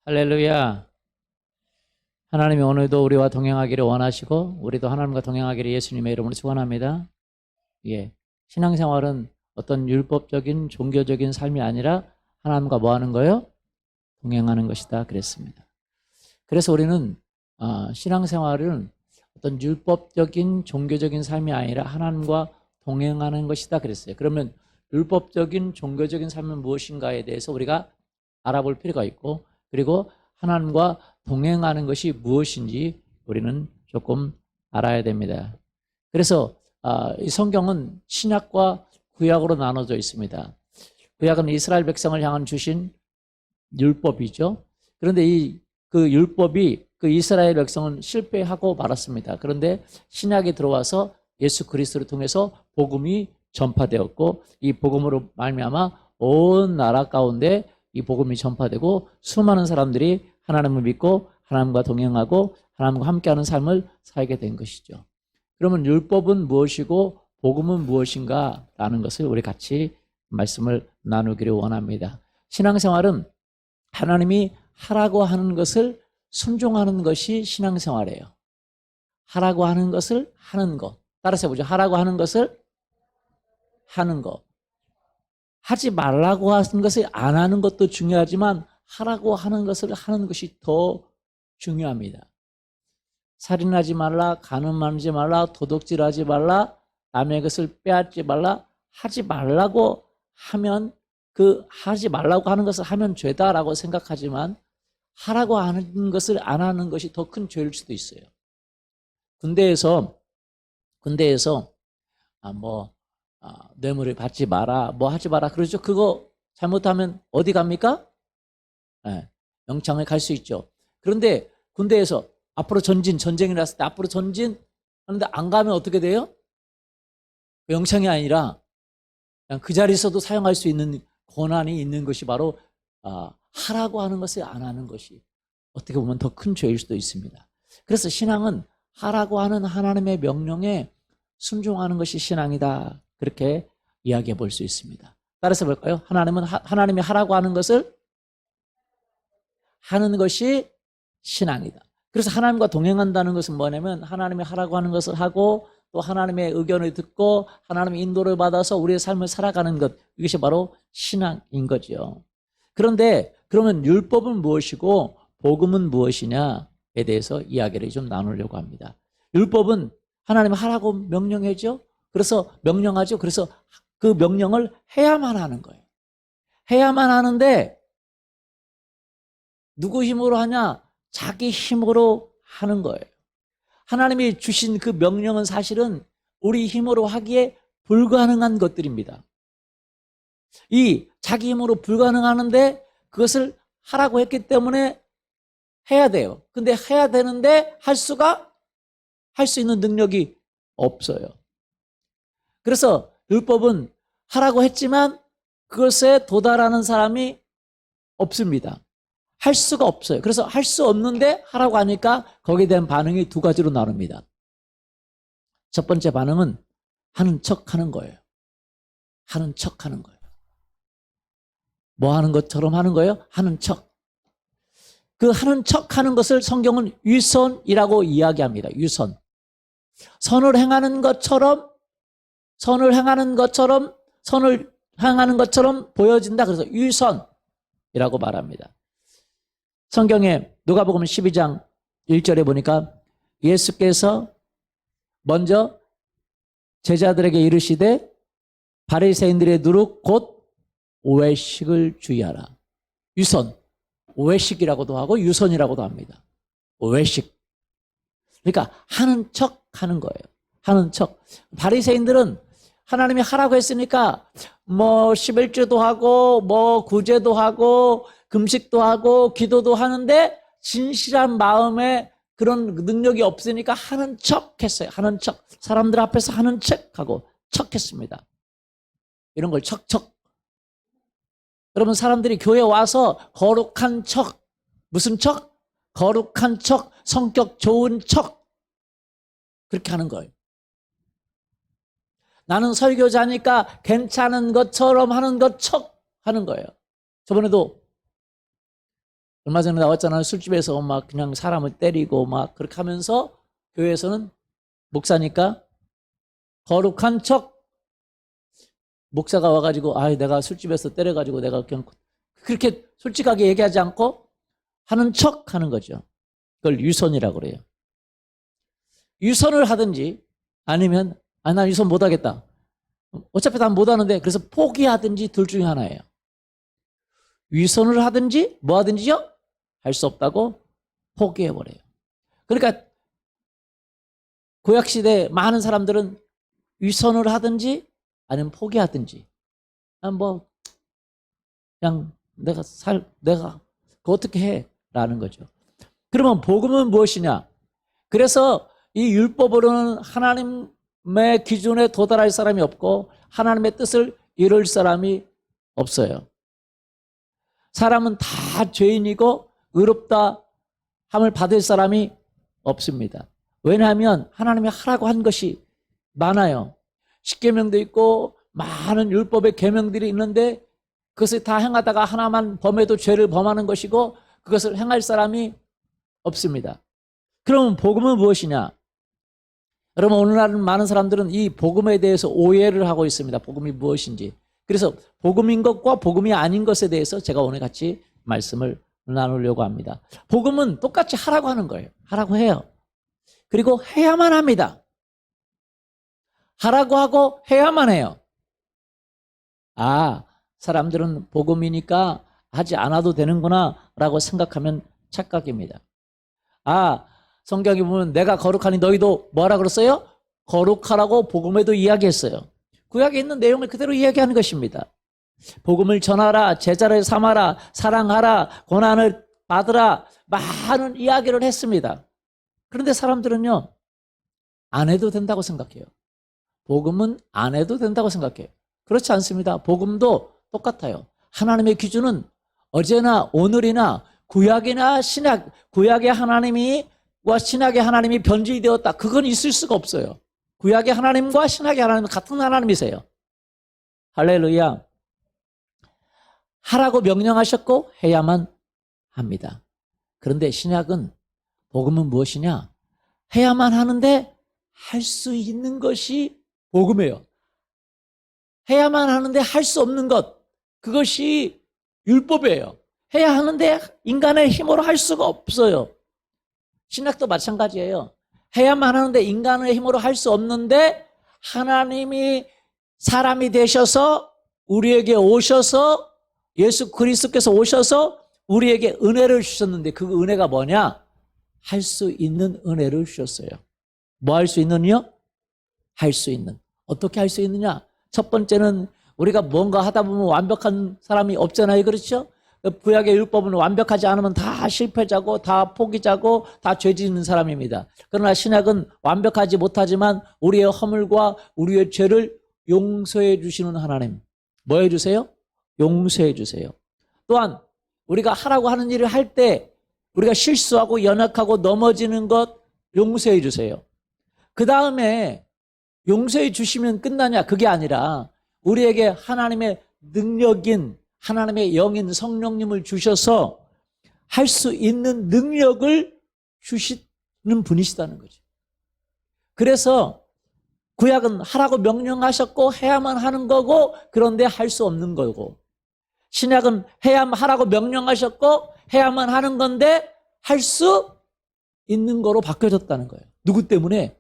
할렐루야. 하나님이 오늘도 우리와 동행하기를 원하시고 우리도 하나님과 동행하기를 예수님의 이름으로 축원합니다. 예. 신앙생활은 어떤 율법적인 종교적인 삶이 아니라 하나님과 뭐 하는 거예요? 동행하는 것이다 그랬습니다. 그래서 우리는 신앙생활은 어떤 율법적인 종교적인 삶이 아니라 하나님과 동행하는 것이다 그랬어요. 그러면 율법적인 종교적인 삶은 무엇인가에 대해서 우리가 알아볼 필요가 있고, 그리고 하나님과 동행하는 것이 무엇인지 우리는 조금 알아야 됩니다. 그래서 이 성경은 신약과 구약으로 나눠져 있습니다. 구약은 이스라엘 백성을 향한 주신 율법이죠. 그런데 그 율법이 그 이스라엘 백성은 실패하고 말았습니다. 그런데 신약이 들어와서 예수 그리스도를 통해서 복음이 전파되었고, 이 복음으로 말미암아 온 나라 가운데 이 복음이 전파되고 수많은 사람들이 하나님을 믿고 하나님과 동행하고 하나님과 함께하는 삶을 살게 된 것이죠. 그러면 율법은 무엇이고 복음은 무엇인가 라는 것을 우리 같이 말씀을 나누기를 원합니다. 신앙생활은 하나님이 하라고 하는 것을 순종하는 것이 신앙생활이에요. 하라고 하는 것을 하는 것. 따라서 해보죠. 하라고 하는 것을 하는 것. 하지 말라고 하는 것을 안 하는 것도 중요하지만 하라고 하는 것을 하는 것이 더 중요합니다. 살인하지 말라, 간음하지 말라, 도둑질하지 말라, 남의 것을 빼앗지 말라, 하지 말라고 하면 하지 말라고 하는 것을 하면 죄다라고 생각하지만 하라고 하는 것을 안 하는 것이 더 큰 죄일 수도 있어요. 군대에서 뇌물을 받지 마라, 뭐 하지 마라 그러죠. 그거 잘못하면 어디 갑니까? 네, 영창에 갈 수 있죠. 그런데 군대에서 앞으로 전쟁이 났을 때 앞으로 전진 하는데 안 가면 어떻게 돼요? 영창이 아니라 그냥 그 자리에서도 사용할 수 있는 권한이 있는 것이 바로 하라고 하는 것을 안 하는 것이 어떻게 보면 더 큰 죄일 수도 있습니다. 그래서 신앙은 하라고 하는 하나님의 명령에 순종하는 것이 신앙이다. 그렇게 이야기해 볼 수 있습니다. 따라서 볼까요? 하나님이 하라고 하는 것을 하는 것이 신앙이다. 그래서 하나님과 동행한다는 것은 뭐냐면 하나님이 하라고 하는 것을 하고 또 하나님의 의견을 듣고 하나님의 인도를 받아서 우리의 삶을 살아가는 것, 이것이 바로 신앙인 거죠. 그런데 그러면 율법은 무엇이고 복음은 무엇이냐에 대해서 이야기를 좀 나누려고 합니다. 율법은 하나님이 하라고 명령하죠. 그래서 명령하죠. 그래서 그 명령을 해야만 하는 거예요. 해야만 하는데 누구 힘으로 하냐? 자기 힘으로 하는 거예요. 하나님이 주신 그 명령은 사실은 우리 힘으로 하기에 불가능한 것들입니다. 이 자기 힘으로 불가능하는데 그것을 하라고 했기 때문에 해야 돼요. 근데 해야 되는데 할 수 있는 능력이 없어요. 그래서 율법은 하라고 했지만 그것에 도달하는 사람이 없습니다. 할 수가 없어요. 그래서 할 수 없는데 하라고 하니까 거기에 대한 반응이 두 가지로 나눕니다. 첫 번째 반응은 하는 척 하는 거예요. 하는 척 하는 거예요. 뭐 하는 것처럼 하는 거예요? 하는 척. 그 하는 척 하는 것을 성경은 위선이라고 이야기합니다. 위선. 선을 행하는 것처럼 보여진다. 그래서 위선이라고 말합니다. 성경에 누가복음 12장 1절에 보니까 예수께서 먼저 제자들에게 이르시되 바리새인들의 누룩 곧 오해식을 주의하라. 위선, 오해식이라고도 하고 유선이라고도 합니다. 오해식. 그러니까 하는 척 하는 거예요. 하는 척. 바리새인들은 하나님이 하라고 했으니까 뭐 11조도 하고 뭐 구제도 하고 금식도 하고 기도도 하는데 진실한 마음에 그런 능력이 없으니까 하는 척 했어요. 하는 척. 사람들 앞에서 하는 척하고 척했습니다. 이런 걸 척. 여러분, 사람들이 교회 와서 거룩한 척, 무슨 척? 거룩한 척, 성격 좋은 척, 그렇게 하는 거예요. 나는 설교자니까 괜찮은 것처럼 하는 것 척 하는 거예요. 저번에도 얼마 전에 나왔잖아요. 술집에서 막 그냥 사람을 때리고 막 그렇게 하면서 교회에서는 목사니까 거룩한 척, 목사가 와가지고 내가 술집에서 때려가지고 내가 그냥 그렇게 솔직하게 얘기하지 않고 하는 척 하는 거죠. 그걸 유선이라고 그래요. 유선을 하든지 아니면 난 유선 못하겠다. 어차피 난 못하는데 그래서 포기하든지 둘 중에 하나예요. 유선을 하든지 뭐 하든지요? 할 수 없다고 포기해버려요. 그러니까 구약시대 많은 사람들은 유선을 하든지 아니면 포기하든지 그냥 내가 그거 어떻게 해? 라는 거죠. 그러면 복음은 무엇이냐? 그래서 이 율법으로는 하나님의 기준에 도달할 사람이 없고 하나님의 뜻을 이룰 사람이 없어요. 사람은 다 죄인이고 의롭다 함을 받을 사람이 없습니다. 왜냐하면 하나님이 하라고 한 것이 많아요. 십계명도 있고 많은 율법의 계명들이 있는데 그것을 다 행하다가 하나만 범해도 죄를 범하는 것이고 그것을 행할 사람이 없습니다. 그러면 복음은 무엇이냐? 여러분, 오늘날은 많은 사람들은 이 복음에 대해서 오해를 하고 있습니다. 복음이 무엇인지. 그래서 복음인 것과 복음이 아닌 것에 대해서 제가 오늘 같이 말씀을 나누려고 합니다. 복음은 똑같이 하라고 하는 거예요. 하라고 해요. 그리고 해야만 합니다. 하라고 하고 해야만 해요. 사람들은 복음이니까 하지 않아도 되는구나 라고 생각하면 착각입니다. 성경에 보면 내가 거룩하니 너희도 뭐라 그랬어요? 거룩하라고 복음에도 이야기했어요. 구약에 있는 내용을 그대로 이야기하는 것입니다. 복음을 전하라, 제자를 삼아라, 사랑하라, 고난을 받으라, 많은 이야기를 했습니다. 그런데 사람들은요, 안 해도 된다고 생각해요. 복음은 안 해도 된다고 생각해요. 그렇지 않습니다. 복음도 똑같아요. 하나님의 기준은 어제나 오늘이나 구약이나 신약, 구약의 하나님과 신약의 하나님이 변질되었다. 그건 있을 수가 없어요. 구약의 하나님과 신약의 하나님은 같은 하나님이세요. 할렐루야. 하라고 명령하셨고 해야만 합니다. 그런데 신약은 복음은 무엇이냐? 해야만 하는데 할 수 있는 것이 복음이에요. 해야만 하는데 할 수 없는 것, 그것이 율법이에요. 해야 하는데 인간의 힘으로 할 수가 없어요. 신약도 마찬가지예요. 해야만 하는데 인간의 힘으로 할 수 없는데 하나님이 사람이 되셔서 우리에게 오셔서 예수 그리스도께서 오셔서 우리에게 은혜를 주셨는데 그 은혜가 뭐냐? 할 수 있는 은혜를 주셨어요. 뭐 할 수 있느냐? 할 수 있는. 어떻게 할 수 있느냐? 첫 번째는 우리가 뭔가 하다 보면 완벽한 사람이 없잖아요. 그렇죠? 구약의 율법은 완벽하지 않으면 다 실패자고 다 포기자고 다 죄 짓는 사람입니다. 그러나 신약은 완벽하지 못하지만 우리의 허물과 우리의 죄를 용서해 주시는 하나님. 뭐 해주세요? 용서해 주세요. 또한 우리가 하라고 하는 일을 할 때 우리가 실수하고 연약하고 넘어지는 것 용서해 주세요. 그 다음에 용서해 주시면 끝나냐? 그게 아니라 우리에게 하나님의 능력인 하나님의 영인 성령님을 주셔서 할 수 있는 능력을 주시는 분이시다는 거죠. 그래서 구약은 하라고 명령하셨고 해야만 하는 거고 그런데 할 수 없는 거고, 신약은 하라고 명령하셨고 해야만 하는 건데 할 수 있는 거로 바뀌어졌다는 거예요. 누구 때문에?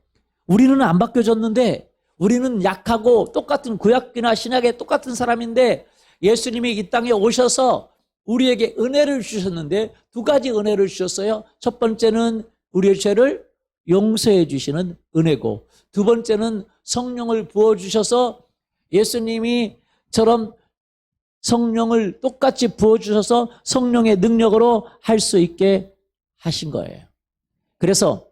우리는 안 바뀌어졌는데, 우리는 약하고 똑같은 구약이나 신약의 똑같은 사람인데 예수님이 이 땅에 오셔서 우리에게 은혜를 주셨는데 두 가지 은혜를 주셨어요. 첫 번째는 우리의 죄를 용서해 주시는 은혜고, 두 번째는 성령을 부어주셔서 예수님이처럼 성령을 똑같이 부어주셔서 성령의 능력으로 할 수 있게 하신 거예요. 그래서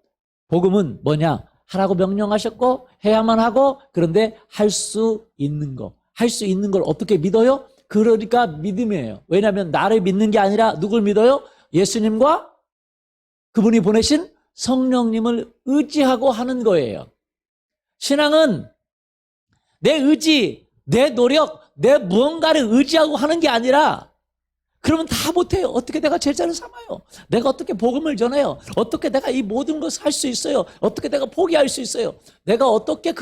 복음은 뭐냐? 하라고 명령하셨고 해야만 하고, 그런데 할 수 있는 거. 할 수 있는 걸 어떻게 믿어요? 그러니까 믿음이에요. 왜냐하면 나를 믿는 게 아니라 누굴 믿어요? 예수님과 그분이 보내신 성령님을 의지하고 하는 거예요. 신앙은 내 의지, 내 노력, 내 무언가를 의지하고 하는 게 아니라 그러면 다 못해요. 어떻게 내가 제자를 삼아요? 내가 어떻게 복음을 전해요? 어떻게 내가 이 모든 것을 할 수 있어요? 어떻게 내가 포기할 수 있어요? 내가 어떻게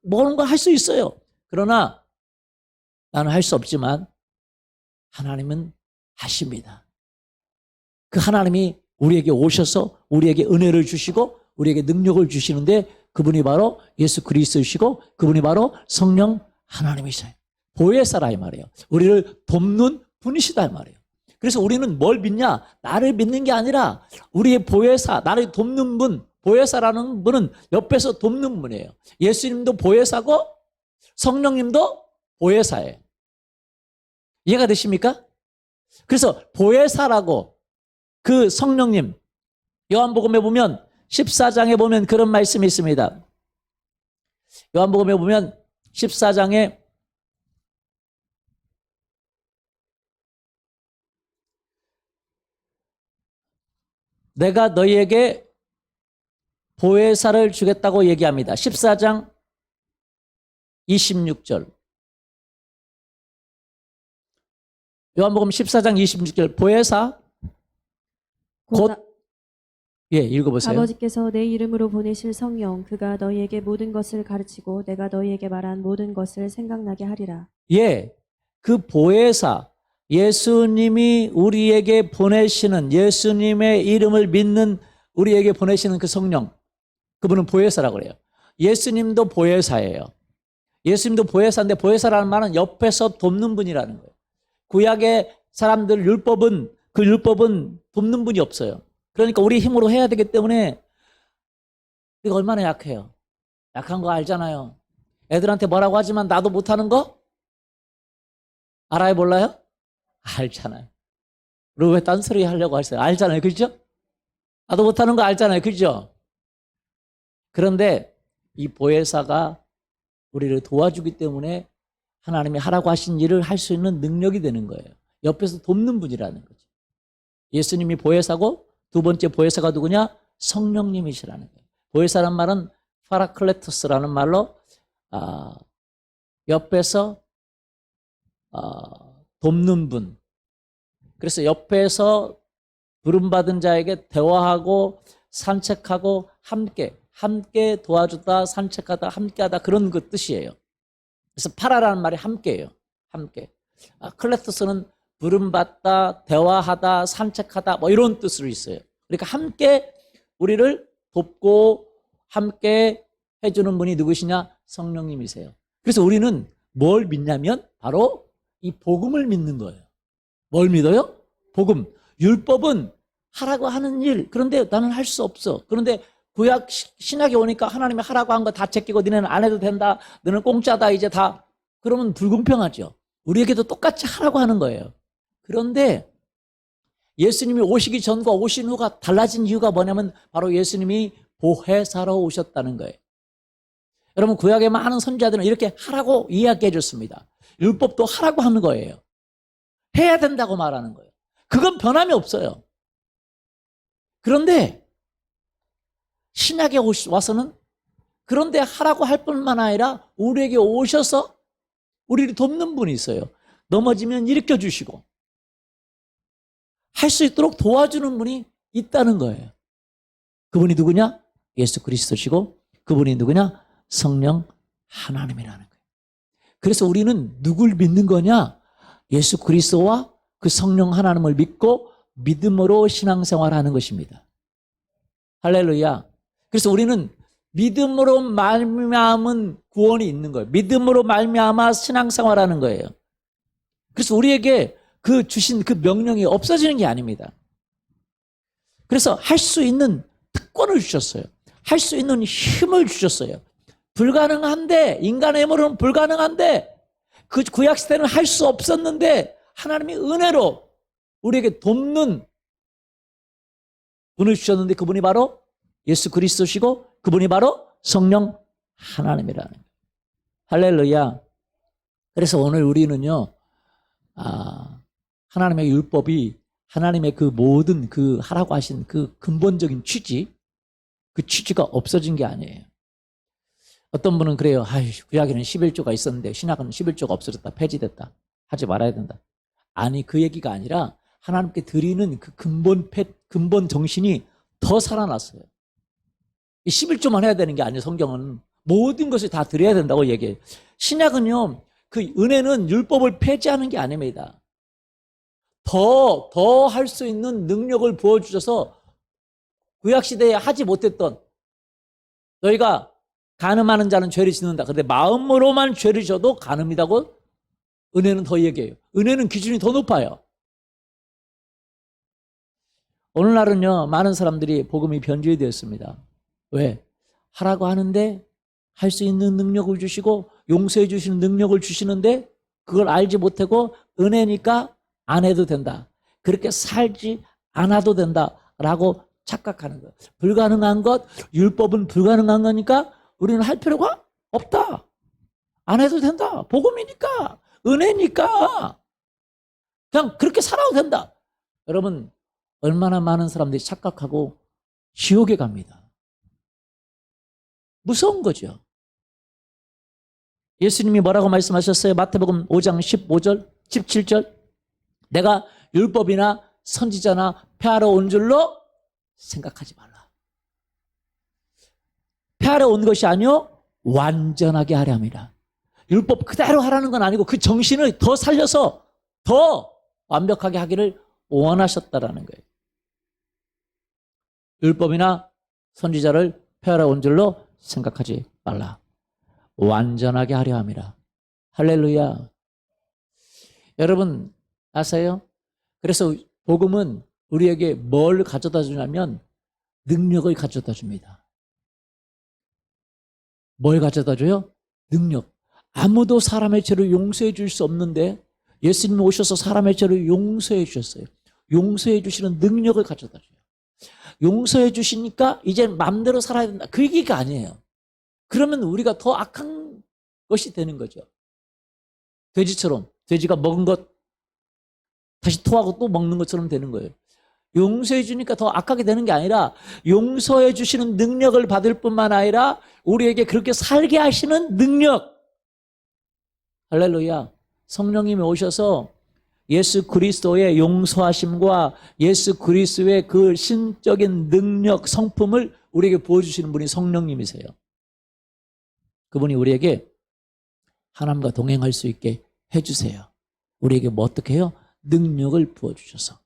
모든 걸 할 수 있어요? 그러나 나는 할 수 없지만 하나님은 하십니다. 그 하나님이 우리에게 오셔서 우리에게 은혜를 주시고 우리에게 능력을 주시는데 그분이 바로 예수 그리스도이시고 그분이 바로 성령 하나님이셔요. 보혜사라 이 말이에요. 우리를 돕는 분이시다 이 말이에요. 그래서 우리는 뭘 믿냐? 나를 믿는 게 아니라 우리의 보혜사, 나를 돕는 분, 보혜사라는 분은 옆에서 돕는 분이에요. 예수님도 보혜사고 성령님도 보혜사예요. 이해가 되십니까? 그래서 보혜사라고 그 성령님, 요한복음에 보면 14장에 보면 그런 말씀이 있습니다. 요한복음에 보면 14장에 내가 너희에게 보혜사를 주겠다고 얘기합니다. 14장 26절. 요한복음 14장 26절. 보혜사 곧 읽어보세요. 아버지께서 내 이름으로 보내실 성령 그가 너희에게 모든 것을 가르치고 내가 너희에게 말한 모든 것을 생각나게 하리라. 그 보혜사, 예수님이 우리에게 보내시는, 예수님의 이름을 믿는 우리에게 보내시는 그 성령, 그분은 보혜사라고 그래요. 예수님도 보혜사예요. 예수님도 보혜사인데 보혜사라는 말은 옆에서 돕는 분이라는 거예요. 구약의 사람들 그 율법은 돕는 분이 없어요. 그러니까 우리 힘으로 해야 되기 때문에 우리가 얼마나 약해요. 약한 거 알잖아요. 애들한테 뭐라고 하지만 나도 못하는 거 알아요, 몰라요? 알잖아요. 그리고 왜 딴소리 하려고 하세요? 알잖아요, 그죠? 나도 못하는 거 알잖아요, 그죠? 그런데 이 보혜사가 우리를 도와주기 때문에 하나님이 하라고 하신 일을 할 수 있는 능력이 되는 거예요. 옆에서 돕는 분이라는 거죠. 예수님이 보혜사고 두 번째 보혜사가 누구냐? 성령님이시라는 거예요. 보혜사란 말은 파라클레토스라는 말로 옆에서 돕는 분. 그래서 옆에서 부름받은 자에게 대화하고 산책하고 함께 도와주다 산책하다 함께하다 그런 그 뜻이에요. 그래서 파라라는 말이 함께예요. 함께. 클레토스는 부름받다, 대화하다, 산책하다 뭐 이런 뜻으로 있어요. 그러니까 함께 우리를 돕고 함께 해주는 분이 누구시냐? 성령님이세요. 그래서 우리는 뭘 믿냐면 바로 이 복음을 믿는 거예요. 뭘 믿어요? 복음. 율법은 하라고 하는 일. 그런데 나는 할 수 없어. 그런데 구약 신약에 오니까 하나님이 하라고 한 거 다 제끼고 너네는 안 해도 된다. 너는 공짜다 이제 다. 그러면 불공평하죠. 우리에게도 똑같이 하라고 하는 거예요. 그런데 예수님이 오시기 전과 오신 후가 달라진 이유가 뭐냐면 바로 예수님이 보혜사로 오셨다는 거예요. 여러분 구약의 많은 선지자들은 이렇게 하라고 이야기해 줬습니다. 율법도 하라고 하는 거예요. 해야 된다고 말하는 거예요. 그건 변함이 없어요. 그런데 신약에 와서는 그런데 하라고 할 뿐만 아니라 우리에게 오셔서 우리를 돕는 분이 있어요. 넘어지면 일으켜 주시고 할 수 있도록 도와주는 분이 있다는 거예요. 그분이 누구냐? 예수 그리스도시고 그분이 누구냐? 성령 하나님이라는 거예요. 그래서 우리는 누굴 믿는 거냐? 예수 그리스도와 그 성령 하나님을 믿고 믿음으로 신앙생활하는 것입니다. 할렐루야. 그래서 우리는 믿음으로 말미암은 구원이 있는 거예요. 믿음으로 말미암아 신앙생활하는 거예요. 그래서 우리에게 그 주신 그 명령이 없어지는 게 아닙니다. 그래서 할 수 있는 특권을 주셨어요. 할 수 있는 힘을 주셨어요. 불가능한데, 인간의 힘으로는 불가능한데, 그 구약 시대는 할 수 없었는데 하나님이 은혜로 우리에게 돕는 분을 주셨는데 그분이 바로 예수 그리스도시고 그분이 바로 성령 하나님이라는 거예요. 할렐루야. 그래서 오늘 우리는요, 하나님의 율법이 하나님의 그 모든 그 하라고 하신 그 근본적인 취지, 그 취지가 없어진 게 아니에요. 어떤 분은 그래요. 구약에는 11조가 있었는데 신약은 11조가 없어졌다, 폐지됐다. 하지 말아야 된다. 아니, 그 얘기가 아니라 하나님께 드리는 그 근본 정신이 더 살아났어요. 11조만 해야 되는 게 아니에요. 성경은 모든 것을 다 드려야 된다고 얘기해요. 신약은요, 그 은혜는 율법을 폐지하는 게 아닙니다. 더 할 수 있는 능력을 부어주셔서 구약시대에 하지 못했던, 너희가 간음하는 자는 죄를 짓는다. 근데 마음으로만 죄를 져도 간음이라고 은혜는 더 얘기해요. 은혜는 기준이 더 높아요. 오늘날은요, 많은 사람들이 복음이 변질되었습니다. 왜? 하라고 하는데 할 수 있는 능력을 주시고 용서해 주시는 능력을 주시는데 그걸 알지 못하고 은혜니까 안 해도 된다. 그렇게 살지 않아도 된다라고 착각하는 거예요. 불가능한 것, 율법은 불가능한 거니까 우리는 할 필요가 없다. 안 해도 된다. 복음이니까, 은혜니까 그냥 그렇게 살아도 된다. 여러분, 얼마나 많은 사람들이 착각하고 지옥에 갑니다. 무서운 거죠. 예수님이 뭐라고 말씀하셨어요? 마태복음 5장 15절, 17절. 내가 율법이나 선지자나 폐하러 온 줄로 생각하지 말라. 폐하러 온 것이 아니요 완전하게 하려 함이라. 율법 그대로 하라는 건 아니고 그 정신을 더 살려서 더 완벽하게 하기를 원하셨다라는 거예요. 율법이나 선지자를 폐하러 온 줄로 생각하지 말라. 완전하게 하려 함이라. 할렐루야. 여러분 아세요? 그래서 복음은 우리에게 뭘 가져다 주냐면 능력을 가져다 줍니다. 뭘 가져다 줘요? 능력. 아무도 사람의 죄를 용서해 줄 수 없는데 예수님이 오셔서 사람의 죄를 용서해 주셨어요. 용서해 주시는 능력을 가져다 줘요. 용서해 주시니까 이제 마음대로 살아야 된다. 그 얘기가 아니에요. 그러면 우리가 더 악한 것이 되는 거죠. 돼지처럼 돼지가 먹은 것 다시 토하고 또 먹는 것처럼 되는 거예요. 용서해 주니까 더 악하게 되는 게 아니라 용서해 주시는 능력을 받을 뿐만 아니라 우리에게 그렇게 살게 하시는 능력. 할렐루야. 성령님이 오셔서 예수 그리스도의 용서하심과 예수 그리스도의 그 신적인 능력, 성품을 우리에게 보여주시는 분이 성령님이세요. 그분이 우리에게 하나님과 동행할 수 있게 해주세요. 우리에게 뭐 어떻게 해요? 능력을 부어주셔서.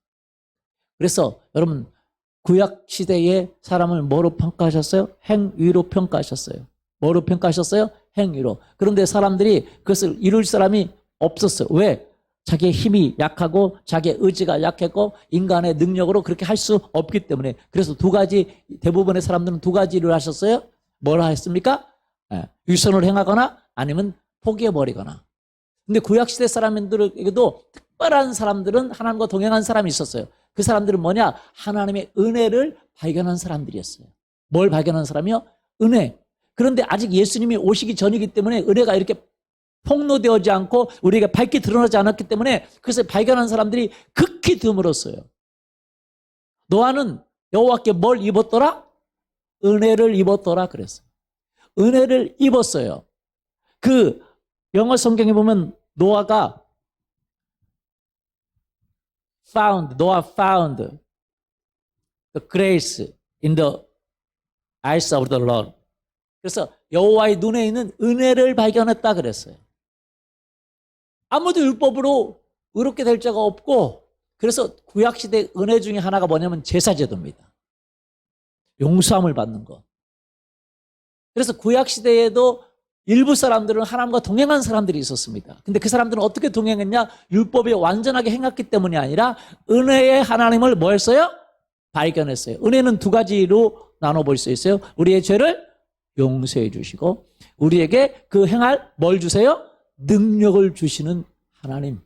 그래서 여러분 구약 시대의 사람을 뭐로 평가하셨어요? 행위로 평가하셨어요. 뭐로 평가하셨어요? 행위로. 그런데 사람들이 그것을 이룰 사람이 없었어요. 왜? 자기의 힘이 약하고 자기의 의지가 약했고 인간의 능력으로 그렇게 할 수 없기 때문에. 그래서 두 가지, 대부분의 사람들은 두 가지를 하셨어요. 뭐라 했습니까? 유선을 행하거나 아니면 포기해버리거나. 근데 구약시대 사람들에게도 특별한 사람들은 하나님과 동행한 사람이 있었어요. 그 사람들은 뭐냐? 하나님의 은혜를 발견한 사람들이었어요. 뭘 발견한 사람이요? 은혜. 그런데 아직 예수님이 오시기 전이기 때문에 은혜가 이렇게 폭로되지 않고 우리에게 밝게 드러나지 않았기 때문에 그것을 발견한 사람들이 극히 드물었어요. 노아는 여호와께 뭘 입었더라? 은혜를 입었더라 그랬어요. 은혜를 입었어요. 그 영어 성경에 보면 노아가 Noah found the grace in the eyes of the Lord. 그래서 여호와의 눈에 있는 은혜를 발견했다 그랬어요. 아무도 율법으로 의롭게 될 자가 없고, 그래서 구약시대 은혜 중에 하나가 뭐냐면 제사제도입니다. 용서함을 받는 것. 그래서 구약시대에도 일부 사람들은 하나님과 동행한 사람들이 있었습니다. 근데 그 사람들은 어떻게 동행했냐? 율법이 완전하게 행했기 때문이 아니라 은혜의 하나님을 뭐 했어요? 발견했어요. 은혜는 두 가지로 나눠볼 수 있어요. 우리의 죄를 용서해 주시고 우리에게 그 행할 뭘 주세요? 능력을 주시는 하나님.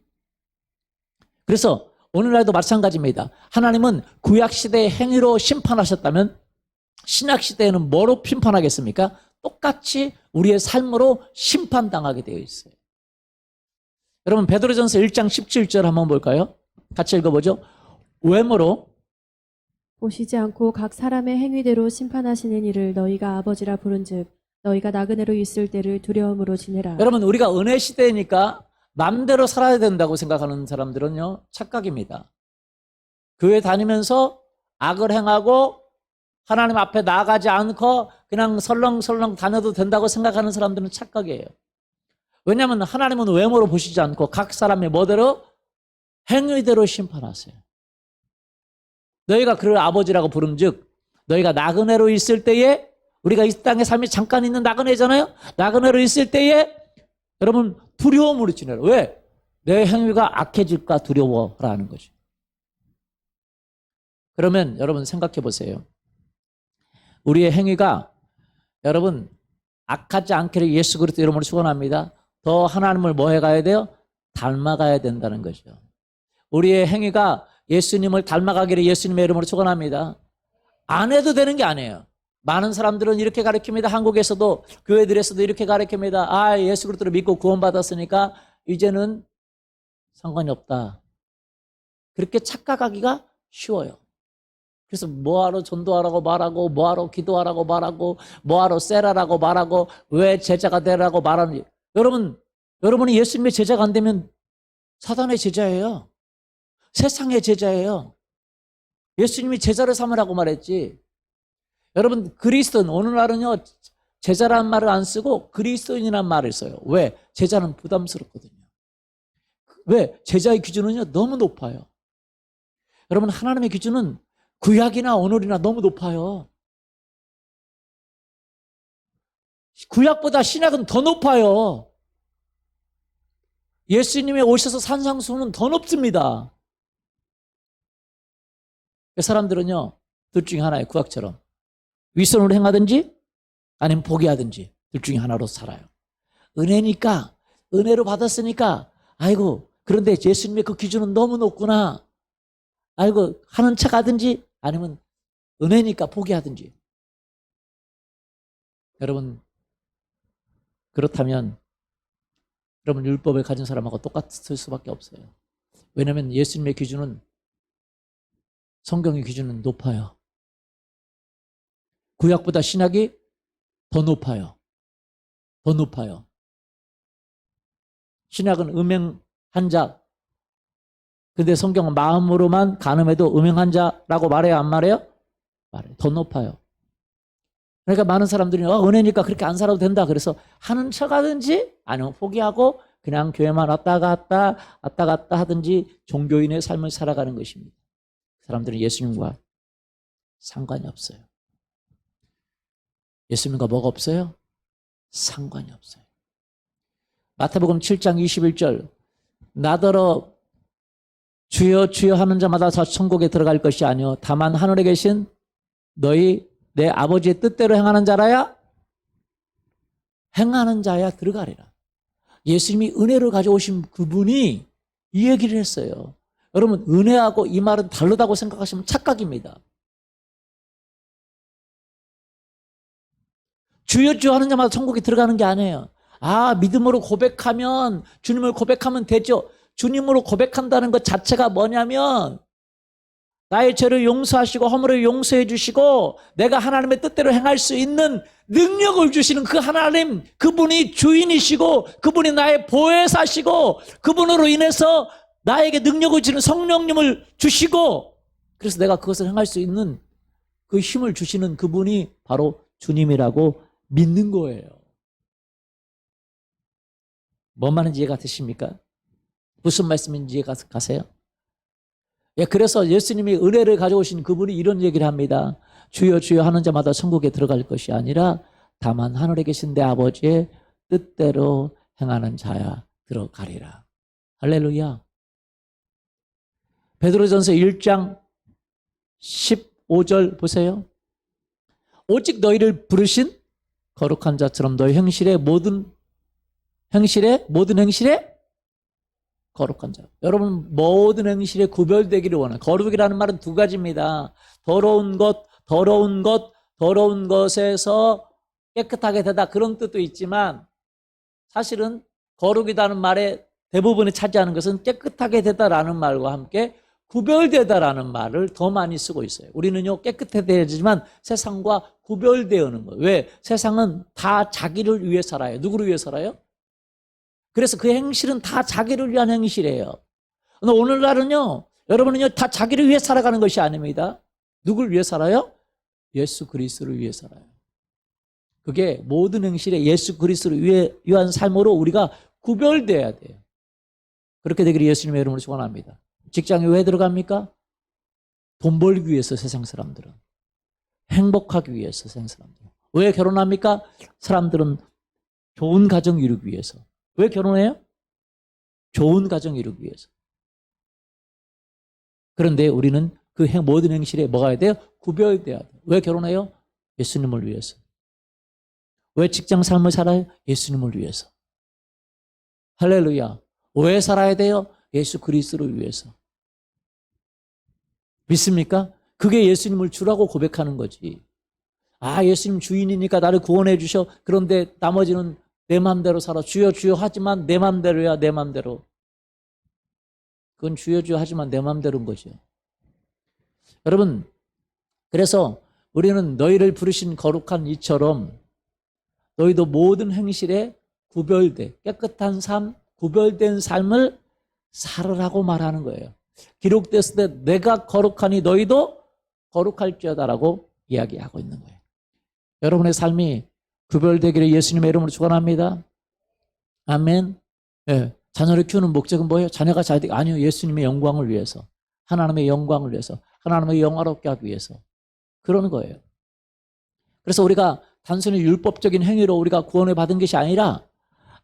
그래서 오늘날도 마찬가지입니다. 하나님은 구약시대의 행위로 심판하셨다면 신약시대에는 뭐로 심판하겠습니까? 똑같이 우리의 삶으로 심판당하게 되어 있어요. 여러분 베드로전서 1장 17절 한번 볼까요? 같이 읽어보죠. 외모로 보시지 않고 각 사람의 행위대로 심판하시는 이를 너희가 아버지라 부른즉 너희가 나그네로 있을 때를 두려움으로 지내라. 여러분 우리가 은혜 시대니까 마음대로 살아야 된다고 생각하는 사람들은요, 착각입니다. 교회 다니면서 악을 행하고 하나님 앞에 나아가지 않고 그냥 설렁설렁 다녀도 된다고 생각하는 사람들은 착각이에요. 왜냐하면 하나님은 외모로 보시지 않고 각 사람의 뭐대로 행위대로 심판하세요. 너희가 그를 아버지라고 부름즉 너희가 나그네로 있을 때에, 우리가 이 땅의 삶이 잠깐 있는 나그네잖아요. 나그네로 있을 때에 여러분 두려움으로 지내라. 왜? 내 행위가 악해질까 두려워라는 거죠. 그러면 여러분 생각해 보세요. 우리의 행위가 여러분 악하지 않기를 예수 그리스도 이름으로 축원합니다. 더 하나님을 뭐 해가야 돼요? 닮아가야 된다는 거죠. 우리의 행위가 예수님을 닮아가기를 예수님의 이름으로 축원합니다. 안 해도 되는 게 아니에요. 많은 사람들은 이렇게 가르칩니다. 한국에서도 교회들에서도 이렇게 가르칩니다. 아, 예수 그리스도를 믿고 구원받았으니까 이제는 상관이 없다. 그렇게 착각하기가 쉬워요. 그래서 뭐하러 전도하라고 말하고, 뭐하러 기도하라고 말하고, 뭐하러 세라라고 말하고, 왜 제자가 되라고 말하는지. 여러분이 예수님의 제자가 안 되면 사단의 제자예요. 세상의 제자예요. 예수님이 제자를 삼으라고 말했지. 여러분, 그리스도인, 오늘날은요, 제자라는 말을 안 쓰고 그리스도인이라는 말을 써요. 왜? 제자는 부담스럽거든요. 왜? 제자의 기준은요, 너무 높아요. 여러분, 하나님의 기준은 구약이나 오늘이나 너무 높아요. 구약보다 신약은 더 높아요. 예수님이 오셔서 산상수훈은 더 높습니다. 사람들은요, 둘 중에 하나예요. 구약처럼 윗선으로 행하든지 아니면 포기하든지 둘 중에 하나로 살아요. 은혜니까, 은혜로 받았으니까, 아이고, 그런데 예수님의 그 기준은 너무 높구나, 아이고, 하는 척 하든지 아니면 은혜니까 포기하든지. 여러분, 그렇다면 여러분 율법을 가진 사람하고 똑같을 수밖에 없어요. 왜냐하면 예수님의 기준은, 성경의 기준은 높아요. 구약보다 신약이 더 높아요. 더 높아요. 신약은 음행한 자, 근데 성경은 마음으로만 간음해도 음행한 자라고 말해요, 안 말해요? 말해요. 더 높아요. 그러니까 많은 사람들이 은혜니까 그렇게 안 살아도 된다, 그래서 하는 척 하든지 아니면 포기하고 그냥 교회만 왔다 갔다 하든지 종교인의 삶을 살아가는 것입니다. 사람들은 예수님과 상관이 없어요. 예수님과 뭐가 없어요? 상관이 없어요. 마태복음 7장 21절, 나더러 주여 주여 하는 자마다 다 천국에 들어갈 것이 아니요 다만 하늘에 계신 너희 내 아버지의 뜻대로 행하는 자라야, 행하는 자야 들어가리라. 예수님이 은혜를 가져오신 그분이 이 얘기를 했어요. 여러분, 은혜하고 이 말은 다르다고 생각하시면 착각입니다. 주여 주여 하는 자마다 천국에 들어가는 게 아니에요. 아, 믿음으로 고백하면, 주님을 고백하면 되죠. 주님으로 고백한다는 것 자체가 뭐냐면 나의 죄를 용서하시고 허물을 용서해 주시고 내가 하나님의 뜻대로 행할 수 있는 능력을 주시는 그 하나님, 그분이 주인이시고 그분이 나의 보혜사시고 그분으로 인해서 나에게 능력을 주는 성령님을 주시고, 그래서 내가 그것을 행할 수 있는 그 힘을 주시는 그분이 바로 주님이라고 믿는 거예요. 뭔 말인지 이해가 되십니까? 무슨 말씀인지 이해가 가세요? 예, 그래서 예수님이 은혜를 가져오신 그분이 이런 얘기를 합니다. 주여 주여 하는 자마다 천국에 들어갈 것이 아니라 다만 하늘에 계신 내 아버지의 뜻대로 행하는 자야 들어가리라. 할렐루야. 베드로전서 1장 15절 보세요. 오직 너희를 부르신 거룩한 자처럼 너희 행실의 모든 행실에 거룩한 자. 여러분, 모든 행실에 구별되기를 원해요. 거룩이라는 말은 두 가지입니다. 더러운 것에서 깨끗하게 되다, 그런 뜻도 있지만 사실은 거룩이라는 말의 대부분이 차지하는 것은 깨끗하게 되다라는 말과 함께 구별되다라는 말을 더 많이 쓰고 있어요. 우리는요, 깨끗해야 되지만 세상과 구별되는 거예요. 왜? 세상은 다 자기를 위해 살아요. 누구를 위해 살아요? 그래서 그 행실은 다 자기를 위한 행실이에요. 근데 오늘날은요, 여러분은요, 다 자기를 위해 살아가는 것이 아닙니다. 누굴 위해 살아요? 예수 그리스도를 위해 살아요. 그게 모든 행실에 예수 그리스도를 위한 삶으로 우리가 구별돼야 돼요. 그렇게 되기를 예수님의 이름으로 축원합니다. 직장에 왜 들어갑니까? 돈 벌기 위해서 세상 사람들은. 행복하기 위해서 세상 사람들은. 왜 결혼합니까? 사람들은 좋은 가정 이루기 위해서. 왜 결혼해요? 좋은 가정 이루기 위해서. 그런데 우리는 그 모든 행실에 뭐가 해야 돼요? 구별돼야 돼요. 왜 결혼해요? 예수님을 위해서. 왜 직장 삶을 살아요? 예수님을 위해서. 할렐루야. 왜 살아야 돼요? 예수 그리스도를 위해서. 믿습니까? 그게 예수님을 주라고 고백하는 거지. 아, 예수님 주인이니까 나를 구원해 주셔. 그런데 나머지는 내 마음대로 살아. 주여 주여 하지만 내 마음대로야, 내 마음대로. 그건 주여 주여 하지만 내 마음대로인 거죠. 여러분, 그래서 우리는 너희를 부르신 거룩한 이처럼 너희도 모든 행실에 구별돼 깨끗한 삶, 구별된 삶을 살으라고 말하는 거예요. 기록됐을 때 내가 거룩하니 너희도 거룩할지어다라고 이야기하고 있는 거예요. 여러분의 삶이 구별되기를 예수님의 이름으로 축원합니다. 아멘. 네. 자녀를 키우는 목적은 뭐예요? 자녀가 잘 되게 아니요. 예수님의 영광을 위해서, 하나님의 영광을 위해서, 하나님의 영화롭게 하기 위해서 그러는 거예요. 그래서 우리가 단순히 율법적인 행위로 우리가 구원을 받은 것이 아니라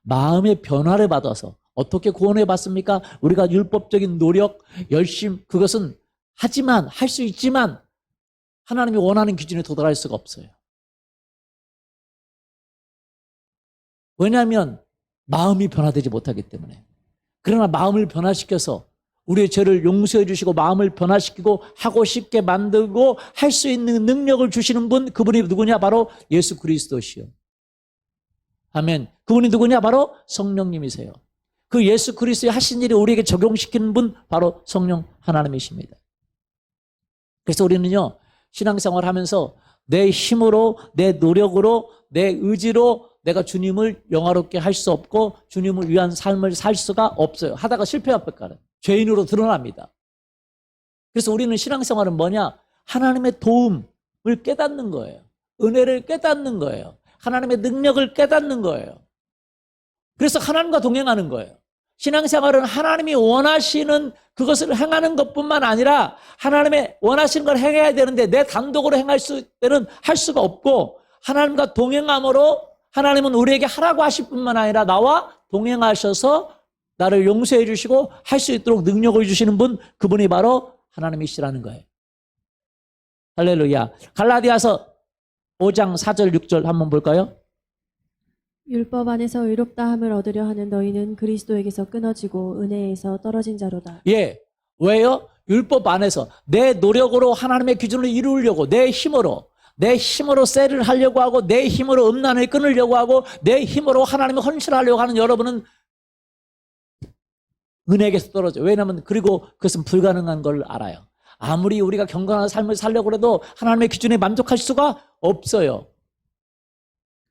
마음의 변화를 받아서 어떻게 구원을 받습니까? 우리가 율법적인 노력, 열심 그것은 하지만 할 수 있지만 하나님이 원하는 기준에 도달할 수가 없어요. 왜냐하면 마음이 변화되지 못하기 때문에. 그러나 마음을 변화시켜서 우리의 죄를 용서해 주시고 마음을 변화시키고 하고 싶게 만들고 할 수 있는 능력을 주시는 분, 그분이 누구냐? 바로 예수 그리스도시요. 아멘. 그분이 누구냐? 바로 성령님이세요. 그 예수 그리스도의 하신 일을 우리에게 적용시키는 분, 바로 성령 하나님이십니다. 그래서 우리는요, 신앙생활 하면서 내 힘으로, 내 노력으로, 내 의지로 내가 주님을 영화롭게 할 수 없고 주님을 위한 삶을 살 수가 없어요. 하다가 실패할 것까지 죄인으로 드러납니다. 그래서 우리는 신앙생활은 뭐냐? 하나님의 도움을 깨닫는 거예요. 은혜를 깨닫는 거예요. 하나님의 능력을 깨닫는 거예요. 그래서 하나님과 동행하는 거예요. 신앙생활은 하나님이 원하시는 그것을 행하는 것뿐만 아니라 하나님의 원하시는 걸 행해야 되는데 내 단독으로 행할 때는 할 수가 없고 하나님과 동행함으로 하나님은 우리에게 하라고 하실 뿐만 아니라 나와 동행하셔서 나를 용서해 주시고 할 수 있도록 능력을 주시는 분, 그분이 바로 하나님이시라는 거예요. 할렐루야. 갈라디아서 5장 4절 6절 한번 볼까요? 율법 안에서 의롭다 함을 얻으려 하는 너희는 그리스도에게서 끊어지고 은혜에서 떨어진 자로다. 예. 왜요? 율법 안에서 내 노력으로 하나님의 기준을 이루려고 내 힘으로 셀을 하려고 하고 내 힘으로 음란을 끊으려고 하고 내 힘으로 하나님을 헌신하려고 하는 여러분은 은혜에게서 떨어져요. 왜냐하면 그리고 그것은 불가능한 걸 알아요. 아무리 우리가 경건한 삶을 살려고 해도 하나님의 기준에 만족할 수가 없어요.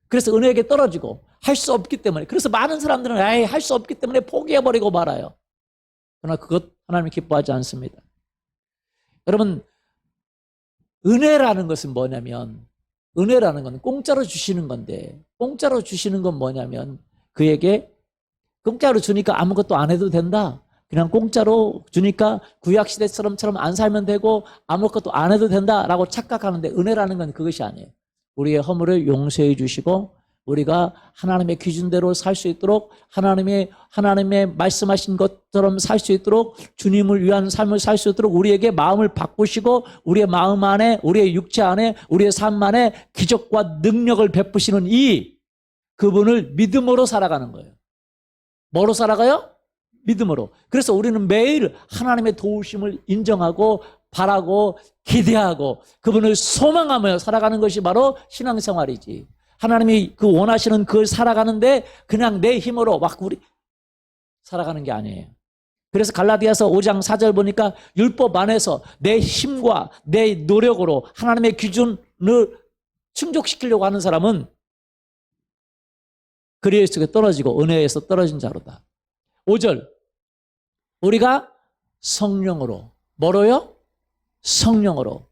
그래서 은혜에게 떨어지고 할 수 없기 때문에, 그래서 많은 사람들은 할 수 없기 때문에 포기해버리고 말아요. 그러나 그것 하나님이 기뻐하지 않습니다. 여러분, 은혜라는 것은 뭐냐면, 은혜라는 건 공짜로 주시는 건데, 공짜로 주시는 건 뭐냐면 그에게 공짜로 주니까 아무것도 안 해도 된다. 그냥 공짜로 주니까 구약시대처럼 안 살면 되고 아무것도 안 해도 된다라고 착각하는데, 은혜라는 건 그것이 아니에요. 우리의 허물을 용서해 주시고 우리가 하나님의 기준대로 살 수 있도록 하나님의 말씀하신 것처럼 살 수 있도록 주님을 위한 삶을 살 수 있도록 우리에게 마음을 바꾸시고 우리의 마음 안에, 우리의 육체 안에, 우리의 삶 안에 기적과 능력을 베푸시는 이 그분을 믿음으로 살아가는 거예요. 뭐로 살아가요? 믿음으로. 그래서 우리는 매일 하나님의 도우심을 인정하고 바라고 기대하고 그분을 소망하며 살아가는 것이 바로 신앙생활이지. 하나님이 그 원하시는 그걸 살아가는데 그냥 내 힘으로 막 우리 살아가는 게 아니에요. 그래서 갈라디아서 5장 4절 보니까 율법 안에서 내 힘과 내 노력으로 하나님의 기준을 충족시키려고 하는 사람은 그리스도에 떨어지고 은혜에서 떨어진 자로다. 5절 우리가 성령으로 뭐로요? 성령으로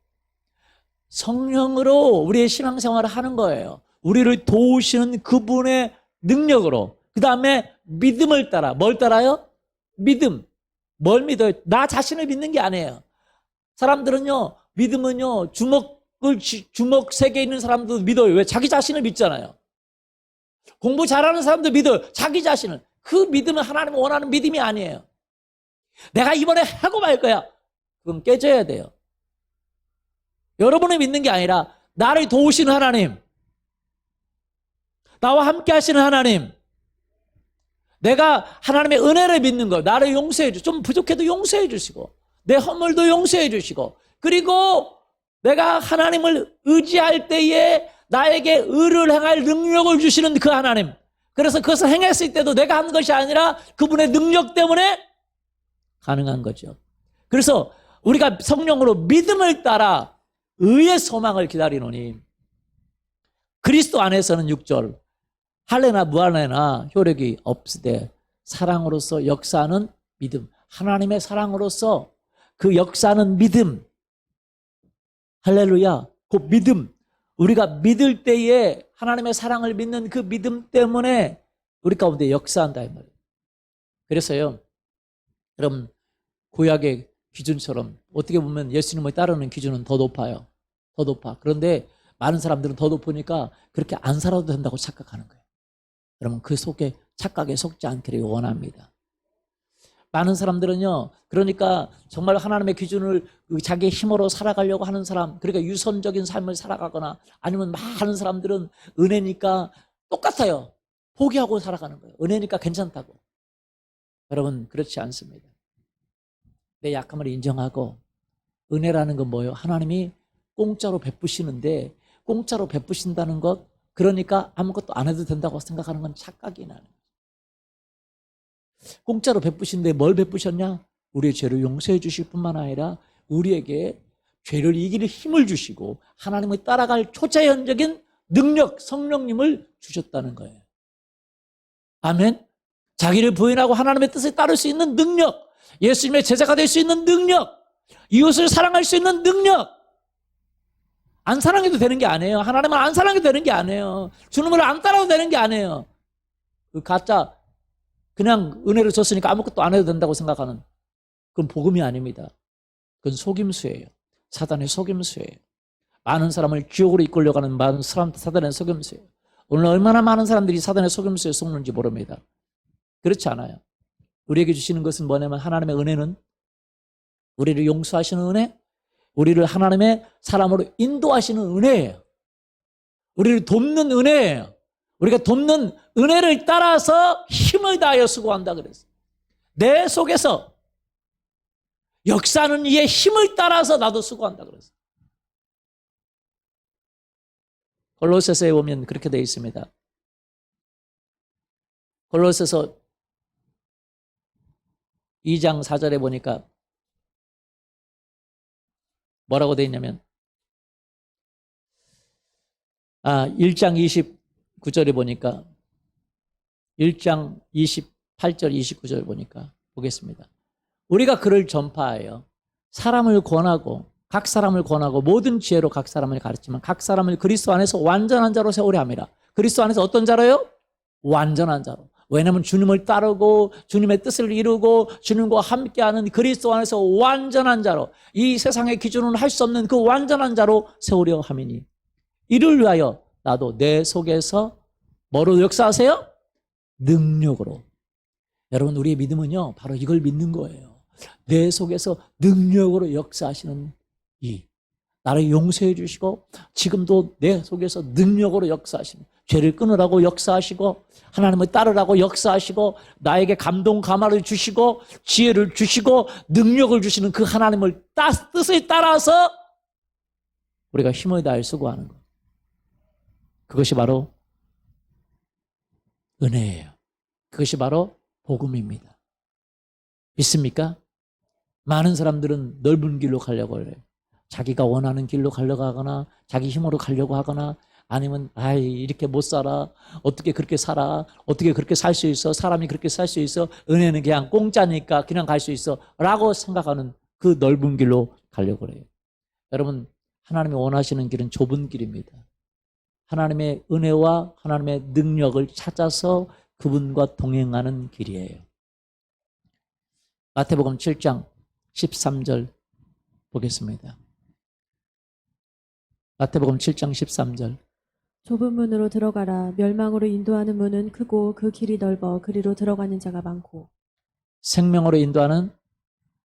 우리의 신앙생활을 하는 거예요. 우리를 도우시는 그분의 능력으로. 그 다음에 믿음을 따라. 뭘 따라요? 믿음. 뭘 믿어요? 나 자신을 믿는 게 아니에요. 사람들은요, 믿음은요, 주먹 3개 있는 사람도 믿어요. 왜? 자기 자신을 믿잖아요. 공부 잘하는 사람도 믿어요. 자기 자신을. 그 믿음은 하나님이 원하는 믿음이 아니에요. 내가 이번에 하고 말 거야. 그건 깨져야 돼요. 여러분을 믿는 게 아니라 나를 도우시는 하나님, 나와 함께 하시는 하나님, 내가 하나님의 은혜를 믿는 거, 나를 용서해 주시고, 좀 부족해도 용서해 주시고, 내 허물도 용서해 주시고, 그리고 내가 하나님을 의지할 때에 나에게 의를 행할 능력을 주시는 그 하나님. 그래서 그것을 행했을 때도 내가 한 것이 아니라 그분의 능력 때문에 가능한 거죠. 그래서 우리가 성령으로 믿음을 따라 의의 소망을 기다리노니 그리스도 안에서는 6절 할례나 무할례나 효력이 없으되 사랑으로서 역사하는 믿음, 하나님의 사랑으로서 그 역사하는 믿음, 할렐루야, 그 믿음, 우리가 믿을 때에 하나님의 사랑을 믿는 그 믿음 때문에 우리 가운데 역사한다 이 말이에요. 그래서요, 여러분 구약의 기준처럼 어떻게 보면 예수님을 따르는 기준은 더 높아요. 더 높아. 그런데 많은 사람들은 더 높으니까 그렇게 안 살아도 된다고 착각하는 거예요. 여러분 그 속에 착각에 속지 않기를 원합니다. 많은 사람들은요, 그러니까 정말 하나님의 기준을 자기의 힘으로 살아가려고 하는 사람, 그러니까 유선적인 삶을 살아가거나 아니면 많은 사람들은 은혜니까 똑같아요. 포기하고 살아가는 거예요. 은혜니까 괜찮다고. 여러분 그렇지 않습니다. 내 약함을 인정하고 은혜라는 건 뭐예요? 하나님이 공짜로 베푸시는데 공짜로 베푸신다는 것, 그러니까 아무것도 안 해도 된다고 생각하는 건 착각이 나는 거예요. 공짜로 베푸신데 뭘 베푸셨냐? 우리의 죄를 용서해 주실 뿐만 아니라 우리에게 죄를 이길 힘을 주시고 하나님을 따라갈 초자연적인 능력, 성령님을 주셨다는 거예요. 아멘. 자기를 부인하고 하나님의 뜻에 따를 수 있는 능력, 예수님의 제자가 될 수 있는 능력, 이웃을 사랑할 수 있는 능력. 안 사랑해도 되는 게 아니에요. 하나님을 안 사랑해도 되는 게 아니에요. 주님을 안 따라도 되는 게 아니에요. 그 가짜 그냥 은혜를 줬으니까 아무것도 안 해도 된다고 생각하는 그건 복음이 아닙니다. 그건 속임수예요. 사단의 속임수예요. 많은 사람을 지옥으로 이끌려가는 많은 사단의 속임수예요. 오늘 얼마나 많은 사람들이 사단의 속임수에 속는지 모릅니다. 그렇지 않아요. 우리에게 주시는 것은 뭐냐면 하나님의 은혜는 우리를 용서하시는 은혜, 우리를 하나님의 사람으로 인도하시는 은혜예요. 우리를 돕는 은혜예요. 우리가 돕는 은혜를 따라서 힘을 다하여 수고한다 그랬어요. 내 속에서 역사하는 이의 힘을 따라서 나도 수고한다 그랬어요. 골로새서에 보면 그렇게 되어 있습니다. 골로새서 2장 4절에 보니까 뭐라고 되어 있냐면 1장 29절에 보니까 1장 28절 29절 보니까 보겠습니다. 우리가 그를 전파하여 사람을 권하고 각 사람을 권하고 모든 지혜로 각 사람을 가르치면 각 사람을 그리스도 안에서 완전한 자로 세우려 함이라. 그리스도 안에서 어떤 자로요? 완전한 자로. 왜냐하면 주님을 따르고 주님의 뜻을 이루고 주님과 함께하는 그리스도 안에서 완전한 자로, 이 세상의 기준은 할 수 없는 그 완전한 자로 세우려 함이니 이를 위하여 나도 내 속에서 뭐로 역사하세요? 능력으로. 여러분 우리의 믿음은요 바로 이걸 믿는 거예요. 내 속에서 능력으로 역사하시는 이 나를 용서해 주시고 지금도 내 속에서 능력으로 역사하시는, 죄를 끊으라고 역사하시고 하나님을 따르라고 역사하시고 나에게 감동 감화를 주시고 지혜를 주시고 능력을 주시는 그 하나님을 뜻을 따라서 우리가 힘을 다해 수고하는 것, 그것이 바로 은혜예요. 그것이 바로 복음입니다. 믿습니까? 많은 사람들은 넓은 길로 가려고 해요. 자기가 원하는 길로 가려고 하거나 자기 힘으로 가려고 하거나 아니면 아이 이렇게 못 살아, 어떻게 그렇게 살아, 어떻게 그렇게 살 수 있어, 사람이 그렇게 살 수 있어, 은혜는 그냥 공짜니까 그냥 갈 수 있어 라고 생각하는 그 넓은 길로 가려고 그래요. 여러분, 하나님이 원하시는 길은 좁은 길입니다. 하나님의 은혜와 하나님의 능력을 찾아서 그분과 동행하는 길이에요. 마태복음 7장 13절 보겠습니다. 마태복음 7장 13절. 좁은 문으로 들어가라. 멸망으로 인도하는 문은 크고 그 길이 넓어 그리로 들어가는 자가 많고. 생명으로 인도하는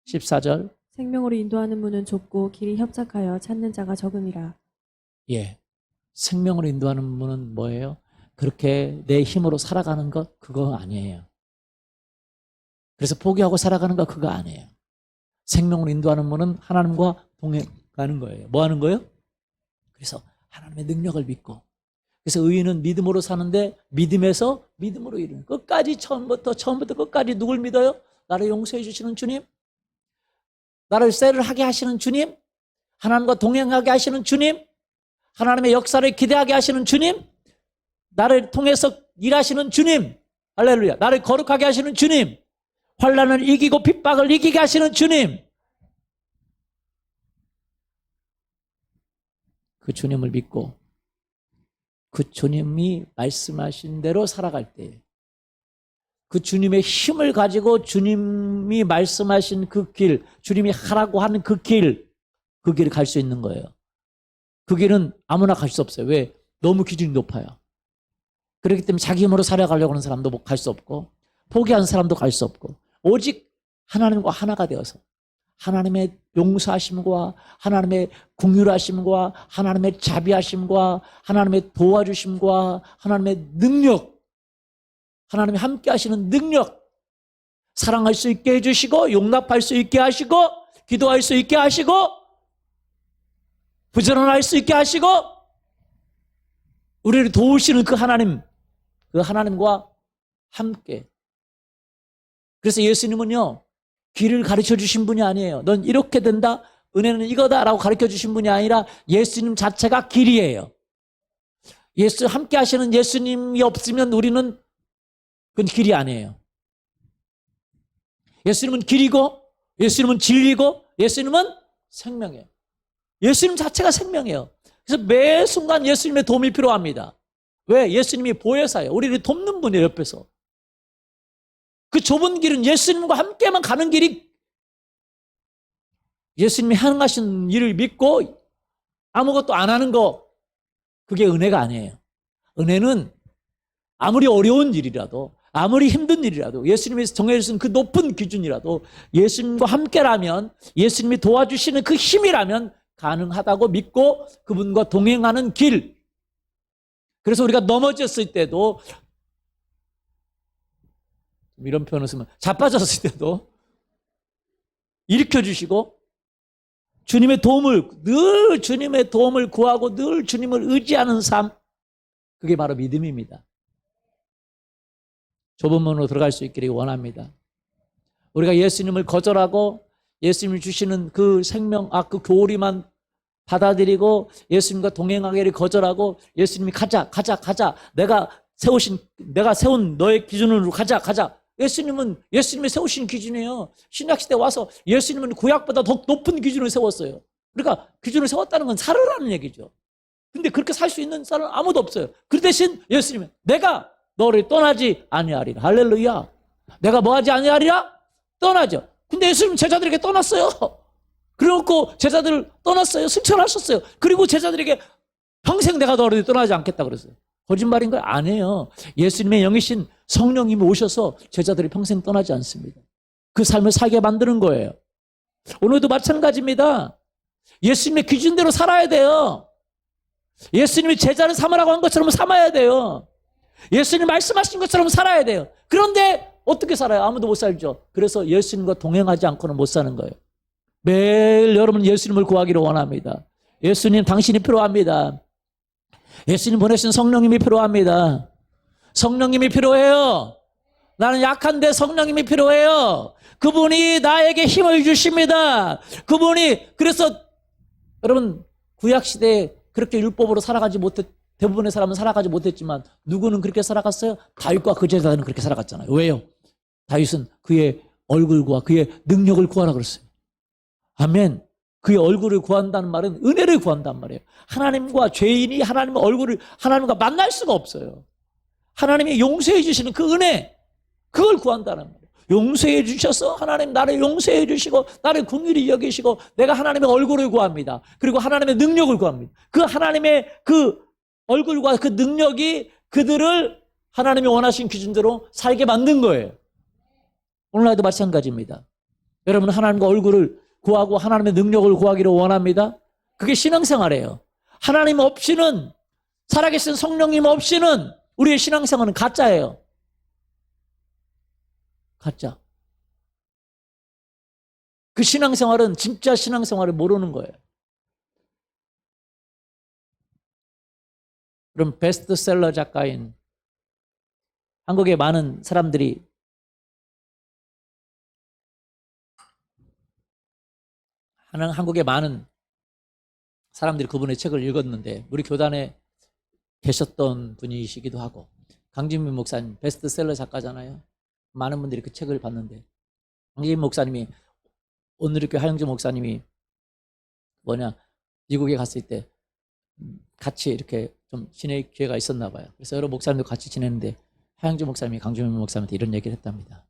14절. 생명으로 인도하는 문은 좁고 길이 협착하여 찾는 자가 적음이라. 예. 생명으로 인도하는 문은 뭐예요? 그렇게 내 힘으로 살아가는 것 그거 아니에요. 그래서 포기하고 살아가는 거 그거 아니에요. 생명으로 인도하는 문은 하나님과 동행하는 거예요. 뭐 하는 거예요? 그래서 하나님의 능력을 믿고, 그래서 의인은 믿음으로 사는데 믿음에서 믿음으로 이르는, 끝까지 처음부터 끝까지 누굴 믿어요? 나를 용서해 주시는 주님, 나를 셀을 하게 하시는 주님, 하나님과 동행하게 하시는 주님, 하나님의 역사를 기대하게 하시는 주님, 나를 통해서 일하시는 주님, 할렐루야, 나를 거룩하게 하시는 주님, 환난을 이기고 핍박을 이기게 하시는 주님, 그 주님을 믿고 그 주님이 말씀하신 대로 살아갈 때, 그 주님의 힘을 가지고 주님이 말씀하신 그 길, 주님이 하라고 하는 그 길을 갈 수 있는 거예요. 그 길은 아무나 갈 수 없어요. 왜? 너무 기준이 높아요. 그렇기 때문에 자기 힘으로 살아가려고 하는 사람도 갈 수 없고, 포기한 사람도 갈 수 없고, 오직 하나님과 하나가 되어서 하나님의 용서하심과 하나님의 긍휼하심과 하나님의 자비하심과 하나님의 도와주심과 하나님의 능력, 하나님이 함께 하시는 능력, 사랑할 수 있게 해주시고 용납할 수 있게 하시고 기도할 수 있게 하시고 부지런할 수 있게 하시고 우리를 도우시는 그 하나님, 그 하나님과 함께. 그래서 예수님은요, 길을 가르쳐 주신 분이 아니에요. 넌 이렇게 된다, 은혜는 이거다라고 가르쳐 주신 분이 아니라 예수님 자체가 길이에요. 함께 하시는 예수님이 없으면 우리는 그건 길이 아니에요. 예수님은 길이고 예수님은 진리고 예수님은 생명이에요. 예수님 자체가 생명이에요. 그래서 매 순간 예수님의 도움이 필요합니다. 왜? 예수님이 보혜사예요. 우리를 돕는 분이에요, 옆에서. 그 좁은 길은 예수님과 함께만 가는 길이, 예수님이 행하신 일을 믿고 아무것도 안 하는 거, 그게 은혜가 아니에요. 은혜는 아무리 어려운 일이라도, 아무리 힘든 일이라도, 예수님이 정해주신 그 높은 기준이라도 예수님과 함께라면, 예수님이 도와주시는 그 힘이라면 가능하다고 믿고 그분과 동행하는 길. 그래서 우리가 넘어졌을 때도, 이런 표현을 쓰면 자빠졌을 때도 일으켜주시고 주님의 도움을 구하고 늘 주님을 의지하는 삶, 그게 바로 믿음입니다. 좁은 문으로 들어갈 수 있기를 원합니다. 우리가 예수님을 거절하고 예수님이 주시는 그 생명, 그 교리만 받아들이고 예수님과 동행하기를 거절하고 예수님이 가자. 내가 세운 너의 기준으로 가자. 예수님이 세우신 기준이에요. 신약시대 와서 예수님은 구약보다 더 높은 기준을 세웠어요. 그러니까 기준을 세웠다는 건 살으라는 얘기죠. 근데 그렇게 살 수 있는 사람은 아무도 없어요. 그 대신 예수님은 내가 너를 떠나지 아니하리라. 할렐루야. 내가 뭐하지 아니하리라? 떠나죠. 근데 예수님 제자들에게 떠났어요. 그래놓고 제자들을 떠났어요. 승천하셨어요. 그리고 제자들에게 평생 내가 너를 떠나지 않겠다 그랬어요. 거짓말인 거예요? 아니에요. 예수님의 영이신 성령님이 오셔서 제자들이 평생 떠나지 않습니다. 그 삶을 살게 만드는 거예요. 오늘도 마찬가지입니다. 예수님의 기준대로 살아야 돼요. 예수님이 제자를 삼으라고 한 것처럼 삼아야 돼요. 예수님 말씀하신 것처럼 살아야 돼요. 그런데 어떻게 살아요? 아무도 못 살죠. 그래서 예수님과 동행하지 않고는 못 사는 거예요. 매일 여러분 예수님을 구하기를 원합니다. 예수님 당신이 필요합니다. 예수님 보내신 성령님이 필요합니다. 성령님이 필요해요. 나는 약한데 성령님이 필요해요. 그분이 나에게 힘을 주십니다. 그분이, 그래서 여러분 구약시대에 그렇게 율법으로 살아가지 대부분의 사람은 살아가지 못했지만 누구는 그렇게 살아갔어요? 다윗과 그 제자들은 그렇게 살아갔잖아요. 왜요? 다윗은 그의 얼굴과 그의 능력을 구하라 그랬어요. 아멘. 그의 얼굴을 구한다는 말은 은혜를 구한다는 말이에요. 하나님과 죄인이 하나님의 얼굴을 하나님과 만날 수가 없어요. 하나님이 용서해 주시는 그 은혜, 그걸 구한다는 말이에요. 용서해 주셔서 하나님 나를 용서해 주시고 나를 긍휼히 여기시고 내가 하나님의 얼굴을 구합니다. 그리고 하나님의 능력을 구합니다. 그 하나님의 그 얼굴과 그 능력이 그들을 하나님이 원하신 기준대로 살게 만든 거예요. 오늘날도 마찬가지입니다. 여러분 하나님과 얼굴을 구하고 하나님의 능력을 구하기를 원합니다. 그게 신앙생활이에요. 하나님 없이는, 살아계신 성령님 없이는 우리의 신앙생활은 가짜예요. 가짜. 그 신앙생활은 진짜 신앙생활을 모르는 거예요. 그럼 베스트셀러 작가인 한국의 많은 사람들이 한국의 많은 사람들이 그분의 책을 읽었는데 우리 교단에 계셨던 분이시기도 하고 강진민 목사님 베스트셀러 작가잖아요. 많은 분들이 그 책을 봤는데 강진민 목사님이 오늘의 교회 하영주 목사님이 미국에 갔을 때 같이 이렇게 좀 지낼 기회가 있었나 봐요. 그래서 여러 목사님도 같이 지냈는데 하영주 목사님이 강진민 목사님한테 이런 얘기를 했답니다.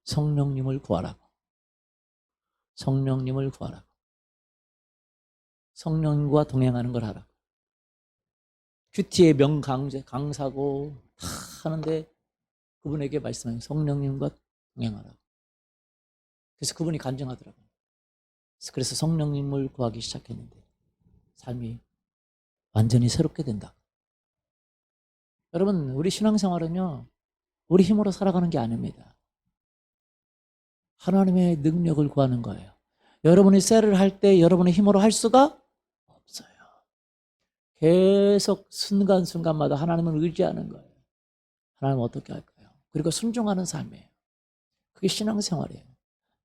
성령님을 구하라고. 성령님을 구하라고. 성령님과 동행하는 걸 하라고. 큐티의 명강사고 다 하는데 그분에게 말씀하신 성령님과 동행하라고. 그래서 그분이 간증하더라고요. 그래서 성령님을 구하기 시작했는데 삶이 완전히 새롭게 된다. 여러분 우리 신앙생활은요 우리 힘으로 살아가는 게 아닙니다. 하나님의 능력을 구하는 거예요. 여러분이 셀을 할 때 여러분의 힘으로 할 수가 없어요. 계속 순간순간마다 하나님을 의지하는 거예요. 하나님 어떻게 할까요? 그리고 순종하는 삶이에요. 그게 신앙생활이에요.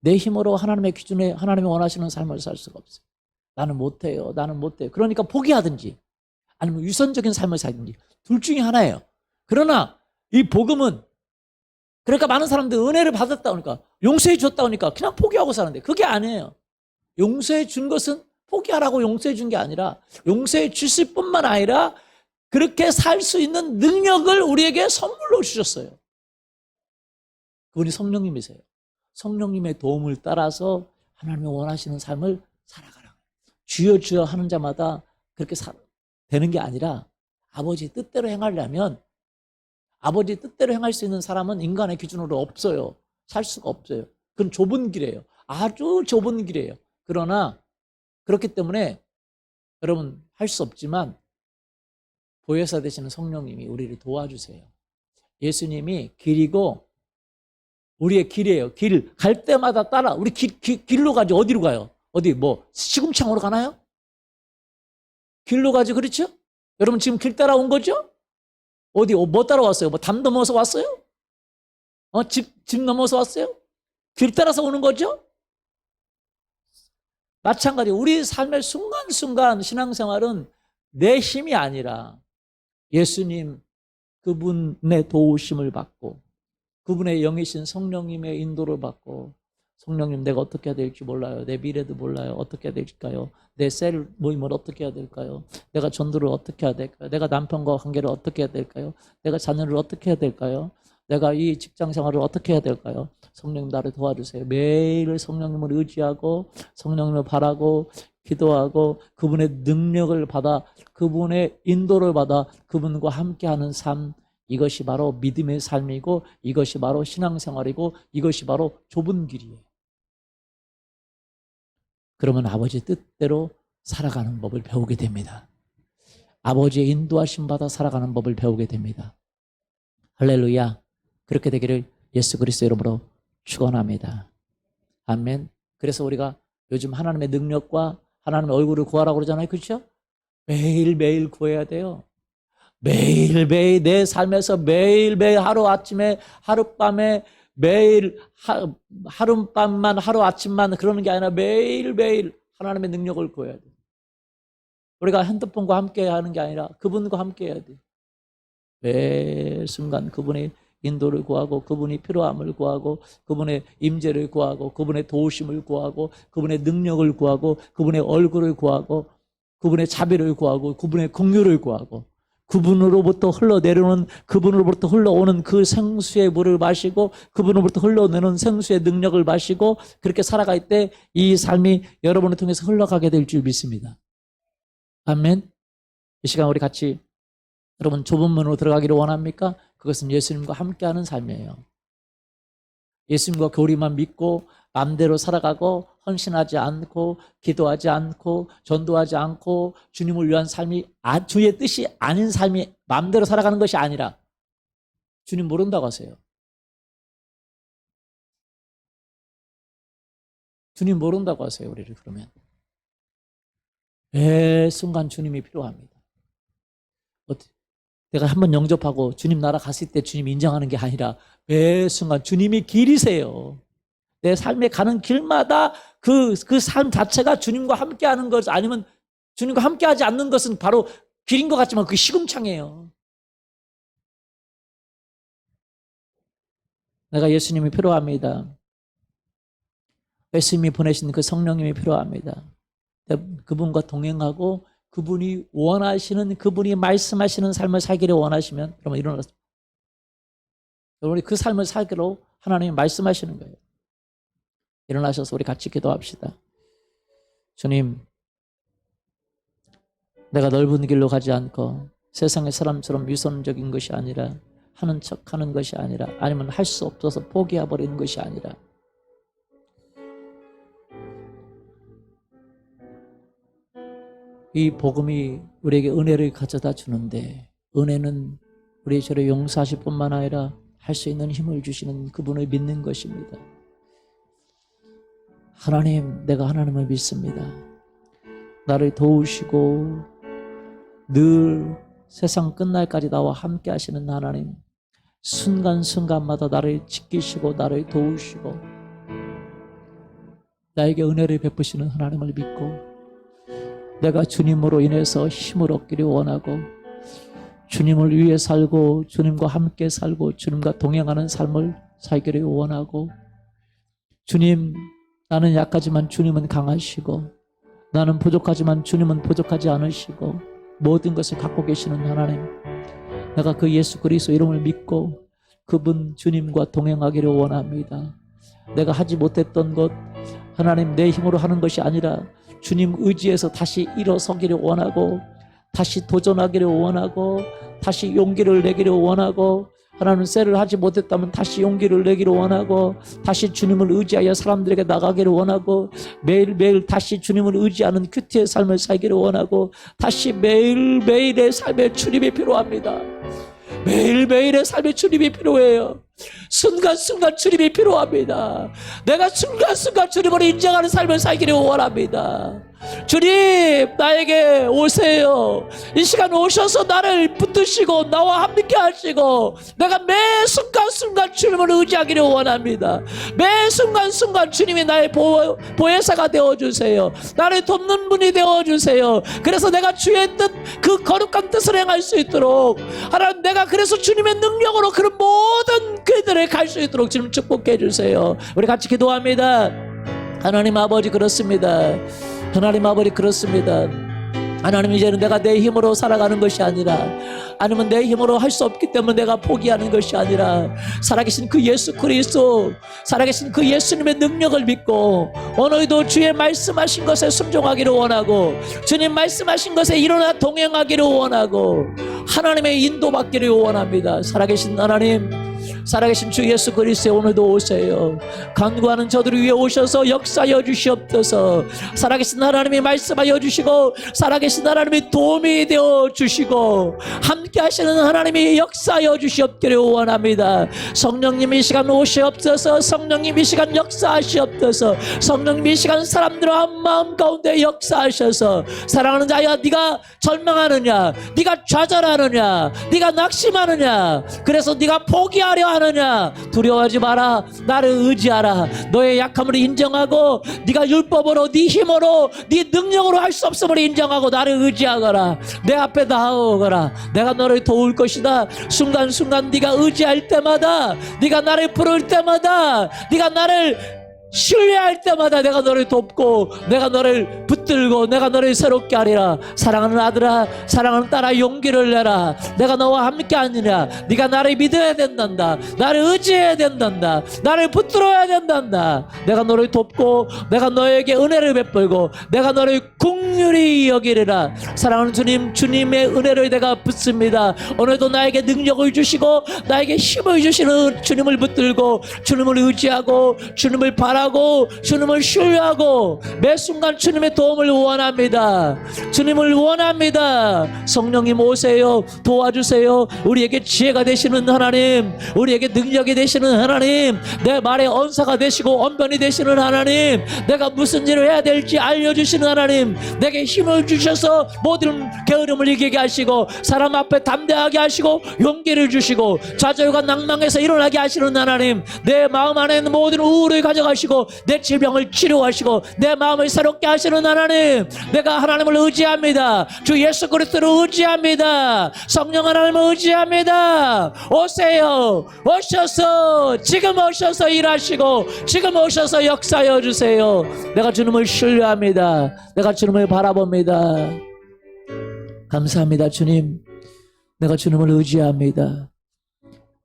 내 힘으로 하나님의 기준에 하나님이 원하시는 삶을 살 수가 없어요. 나는 못해요. 나는 못해요. 그러니까 포기하든지 아니면 유선적인 삶을 살든지 둘 중에 하나예요. 그러나 이 복음은 그러니까 많은 사람들이 은혜를 받았다 오니까 용서해 줬다 오니까 그냥 포기하고 사는데 그게 아니에요. 용서해 준 것은 포기하라고 용서해 준 게 아니라 용서해 주실 뿐만 아니라 그렇게 살 수 있는 능력을 우리에게 선물로 주셨어요. 그분이 성령님이세요. 성령님의 도움을 따라서 하나님이 원하시는 삶을 살아가라. 주여 주여 하는 자마다 그렇게 되는 게 아니라 아버지 뜻대로 행하려면 아버지 뜻대로 행할 수 있는 사람은 인간의 기준으로 없어요. 살 수가 없어요. 그건 좁은 길이에요. 아주 좁은 길이에요. 그러나 그렇기 때문에 여러분 할 수 없지만 보혜사 되시는 성령님이 우리를 도와주세요. 예수님이 길이고 우리의 길이에요. 길 갈 때마다 따라 우리 길로 가지 어디로 가요? 어디 시궁창으로 가나요? 길로 가지 그렇죠? 여러분 지금 길 따라온 거죠? 어디 뭐 따라왔어요? 담 넘어서 왔어요? 집 넘어서 왔어요? 길 따라서 오는 거죠? 마찬가지 우리 삶의 순간순간 신앙생활은 내 힘이 아니라 예수님 그분의 도우심을 받고 그분의 영이신 성령님의 인도를 받고 성령님 내가 어떻게 해야 될지 몰라요. 내 미래도 몰라요. 어떻게 해야 될까요? 내 셀 모임을 어떻게 해야 될까요? 내가 전도를 어떻게 해야 될까요? 내가 남편과 관계를 어떻게 해야 될까요? 내가 자녀를 어떻게 해야 될까요? 내가 이 직장 생활을 어떻게 해야 될까요? 성령님 나를 도와주세요. 매일 성령님을 의지하고 성령님을 바라고 기도하고 그분의 능력을 받아 그분의 인도를 받아 그분과 함께하는 삶 이것이 바로 믿음의 삶이고 이것이 바로 신앙생활이고 이것이 바로 좁은 길이에요. 그러면 아버지 뜻대로 살아가는 법을 배우게 됩니다. 아버지의 인도하심 받아 살아가는 법을 배우게 됩니다. 할렐루야. 그렇게 되기를 예수 그리스도 이름으로 축원합니다. 아멘. 그래서 우리가 요즘 하나님의 능력과 하나님의 얼굴을 구하라고 그러잖아요. 그렇죠? 매일매일 구해야 돼요. 매일매일 내 삶에서 매일매일 하루아침에 하룻밤에 매일 하룻밤만 하루아침만 그러는 게 아니라 매일매일 하나님의 능력을 구해야 돼요. 우리가 핸드폰과 함께 하는 게 아니라 그분과 함께 해야 돼. 매 순간 그분의 인도를 구하고 그분이 필요함을 구하고 그분의 임재를 구하고 그분의 도우심을 구하고 그분의 능력을 구하고 그분의 얼굴을 구하고 그분의 자비를 구하고 그분의 긍휼을 구하고 그분으로부터 흘러내려오는 그분으로부터 흘러오는 그 생수의 물을 마시고 그분으로부터 흘러내는 생수의 능력을 마시고 그렇게 살아갈 때 이 삶이 여러분을 통해서 흘러가게 될 줄 믿습니다. 아멘. 이 시간 우리 같이 여러분 좁은 문으로 들어가기를 원합니까? 그것은 예수님과 함께하는 삶이에요. 예수님과 교리만 믿고 마음대로 살아가고 헌신하지 않고 기도하지 않고 전도하지 않고 주님을 위한 삶이 주의 뜻이 아닌 삶이 마음대로 살아가는 것이 아니라 주님 모른다고 하세요. 주님 모른다고 하세요. 우리를 그러면 매 순간 주님이 필요합니다. 내가 한번 영접하고 주님 나라 갔을 때 주님 인정하는 게 아니라 매 순간 주님이 길이세요. 내 삶에 가는 길마다 그 삶 자체가 주님과 함께하는 것 아니면 주님과 함께하지 않는 것은 바로 길인 것 같지만 그게 시궁창이에요. 내가 예수님이 필요합니다. 예수님이 보내신 그 성령님이 필요합니다. 그분과 동행하고 그분이 원하시는 그분이 말씀하시는 삶을 살기를 원하시면 여러분 일어나서 여러분이 그 삶을 살기로 하나님이 말씀하시는 거예요. 일어나셔서 우리 같이 기도합시다. 주님, 내가 넓은 길로 가지 않고 세상의 사람처럼 위선적인 것이 아니라 하는 척하는 것이 아니라 아니면 할 수 없어서 포기해버리는 것이 아니라 이 복음이 우리에게 은혜를 가져다 주는데 은혜는 우리의 죄를 용서하실 뿐만 아니라 할 수 있는 힘을 주시는 그분을 믿는 것입니다. 하나님, 내가 하나님을 믿습니다. 나를 도우시고 늘 세상 끝날까지 나와 함께 하시는 하나님, 순간순간마다 나를 지키시고 나를 도우시고 나에게 은혜를 베푸시는 하나님을 믿고 내가 주님으로 인해서 힘을 얻기를 원하고 주님을 위해 살고 주님과 함께 살고 주님과 동행하는 삶을 살기를 원하고 주님, 나는 약하지만 주님은 강하시고 나는 부족하지만 주님은 부족하지 않으시고 모든 것을 갖고 계시는 하나님, 내가 그 예수 그리스도 이름을 믿고 그분 주님과 동행하기를 원합니다. 내가 하지 못했던 것 하나님 내 힘으로 하는 것이 아니라 주님 의지에서 다시 일어서기를 원하고 다시 도전하기를 원하고 다시 용기를 내기를 원하고 하나님 셀을 하지 못했다면 다시 용기를 내기를 원하고 다시 주님을 의지하여 사람들에게 나가기를 원하고 매일매일 다시 주님을 의지하는 큐티의 삶을 살기를 원하고 다시 매일매일의 삶에 주님이 필요합니다. 매일매일의 삶에 주님이 필요해요. 순간순간 주님이 필요합니다. 내가 순간순간 주님을 인정하는 삶을 살기를 원합니다. 주님, 나에게 오세요. 이 시간 오셔서 나를 붙드시고 나와 함께 하시고 내가 매 순간순간 주님을 의지하기를 원합니다. 매 순간순간 주님이 나의 보혜사가 되어주세요. 나를 돕는 분이 되어주세요. 그래서 내가 주의 뜻, 그 거룩한 뜻을 행할 수 있도록 하나님, 내가 그래서 주님의 능력으로 그런 모든 그들을 갈 수 있도록 주님 축복해 주세요. 우리 같이 기도합니다. 하나님 아버지, 그렇습니다. 하나님 아버지, 그렇습니다. 하나님, 이제는 내가 내 힘으로 살아가는 것이 아니라 아니면 내 힘으로 할 수 없기 때문에 내가 포기하는 것이 아니라 살아계신 그 예수 그리스도, 살아계신 그 예수님의 능력을 믿고 오늘도 주의 말씀하신 것에 순종하기를 원하고 주님 말씀하신 것에 일어나 동행하기를 원하고 하나님의 인도받기를 원합니다. 살아계신 하나님, 살아계신 주 예수 그리스도에 오늘도 오세요. 간구하는 저들을 위해 오셔서 역사하여 주시옵소서. 살아계신 하나님이 말씀하여 주시고 살아계신 하나님이 도움이 되어 주시고 함께 하시는 하나님이 역사하여 주시옵기를 원합니다. 성령님 이 시간 오시옵소서. 성령님 이 시간 역사하시옵소서. 성령님 이 시간 사람들의 한 마음 가운데 역사하셔서 사랑하는 자야, 네가 절망하느냐, 네가 좌절하느냐, 네가 낙심하느냐, 그래서 네가 포기하려 하느냐? 두려워하지 마라. 나를 의지하라. 너의 약함을 인정하고 네가 율법으로 네 힘으로 네 능력으로 할 수 없음을 인정하고 나를 의지하거라. 내 앞에 나아오거라. 내가 너를 도울 것이다. 순간순간 네가 의지할 때마다, 네가 나를 부를 때마다, 네가 나를 신뢰할 때마다 내가 너를 돕고 내가 너를 붙들고 내가 너를 새롭게 하리라. 사랑하는 아들아, 사랑하는 딸아, 용기를 내라. 내가 너와 함께 하느냐. 네가 나를 믿어야 된단다. 나를 의지해야 된단다. 나를 붙들어야 된단다. 내가 너를 돕고 내가 너에게 은혜를 베풀고 내가 너를 긍휼히 여기리라. 사랑하는 주님, 주님의 은혜를 내가 붙습니다. 오늘도 나에게 능력을 주시고 나에게 힘을 주시는 주님을 붙들고 주님을 의지하고 주님을 바라고 주님을 신뢰하고 매 순간 주님의 도움을 원합니다. 주님을 원합니다. 성령님 오세요. 도와주세요. 우리에게 지혜가 되시는 하나님, 우리에게 능력이 되시는 하나님, 내 말에 언사가 되시고 언변이 되시는 하나님, 내가 무슨 일을 해야 될지 알려주시는 하나님, 내게 힘을 주셔서 모든 게으름을 이기게 하시고 사람 앞에 담대하게 하시고 용기를 주시고 좌절과 낭망에서 일어나게 하시는 하나님, 내 마음 안에 있는 모든 우울을 가져가시고 내 질병을 치료하시고 내 마음을 새롭게 하시는 하나님, 내가 하나님을 의지합니다. 주 예수 그리스도를 의지합니다. 성령 하나님을 의지합니다. 오세요. 오셔서 지금 오셔서 일하시고 지금 오셔서 역사하여 주세요. 내가 주님을 신뢰합니다. 내가 주님을 바라봅니다. 감사합니다. 주님, 내가 주님을 의지합니다.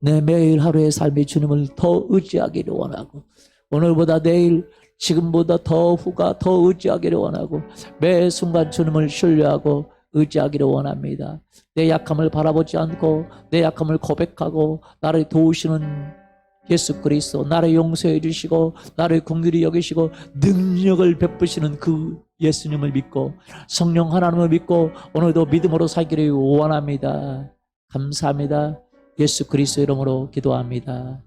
내 매일 하루의 삶이 주님을 더 의지하기를 원하고 오늘보다 내일, 지금보다 더 후가 더 의지하기를 원하고 매 순간 주님을 신뢰하고 의지하기를 원합니다. 내 약함을 바라보지 않고 내 약함을 고백하고 나를 도우시는 예수 그리스도, 나를 용서해 주시고 나를 긍휼히 여기시고 능력을 베푸시는 그 예수님을 믿고 성령 하나님을 믿고 오늘도 믿음으로 살기를 원합니다. 감사합니다. 예수 그리스도 이름으로 기도합니다.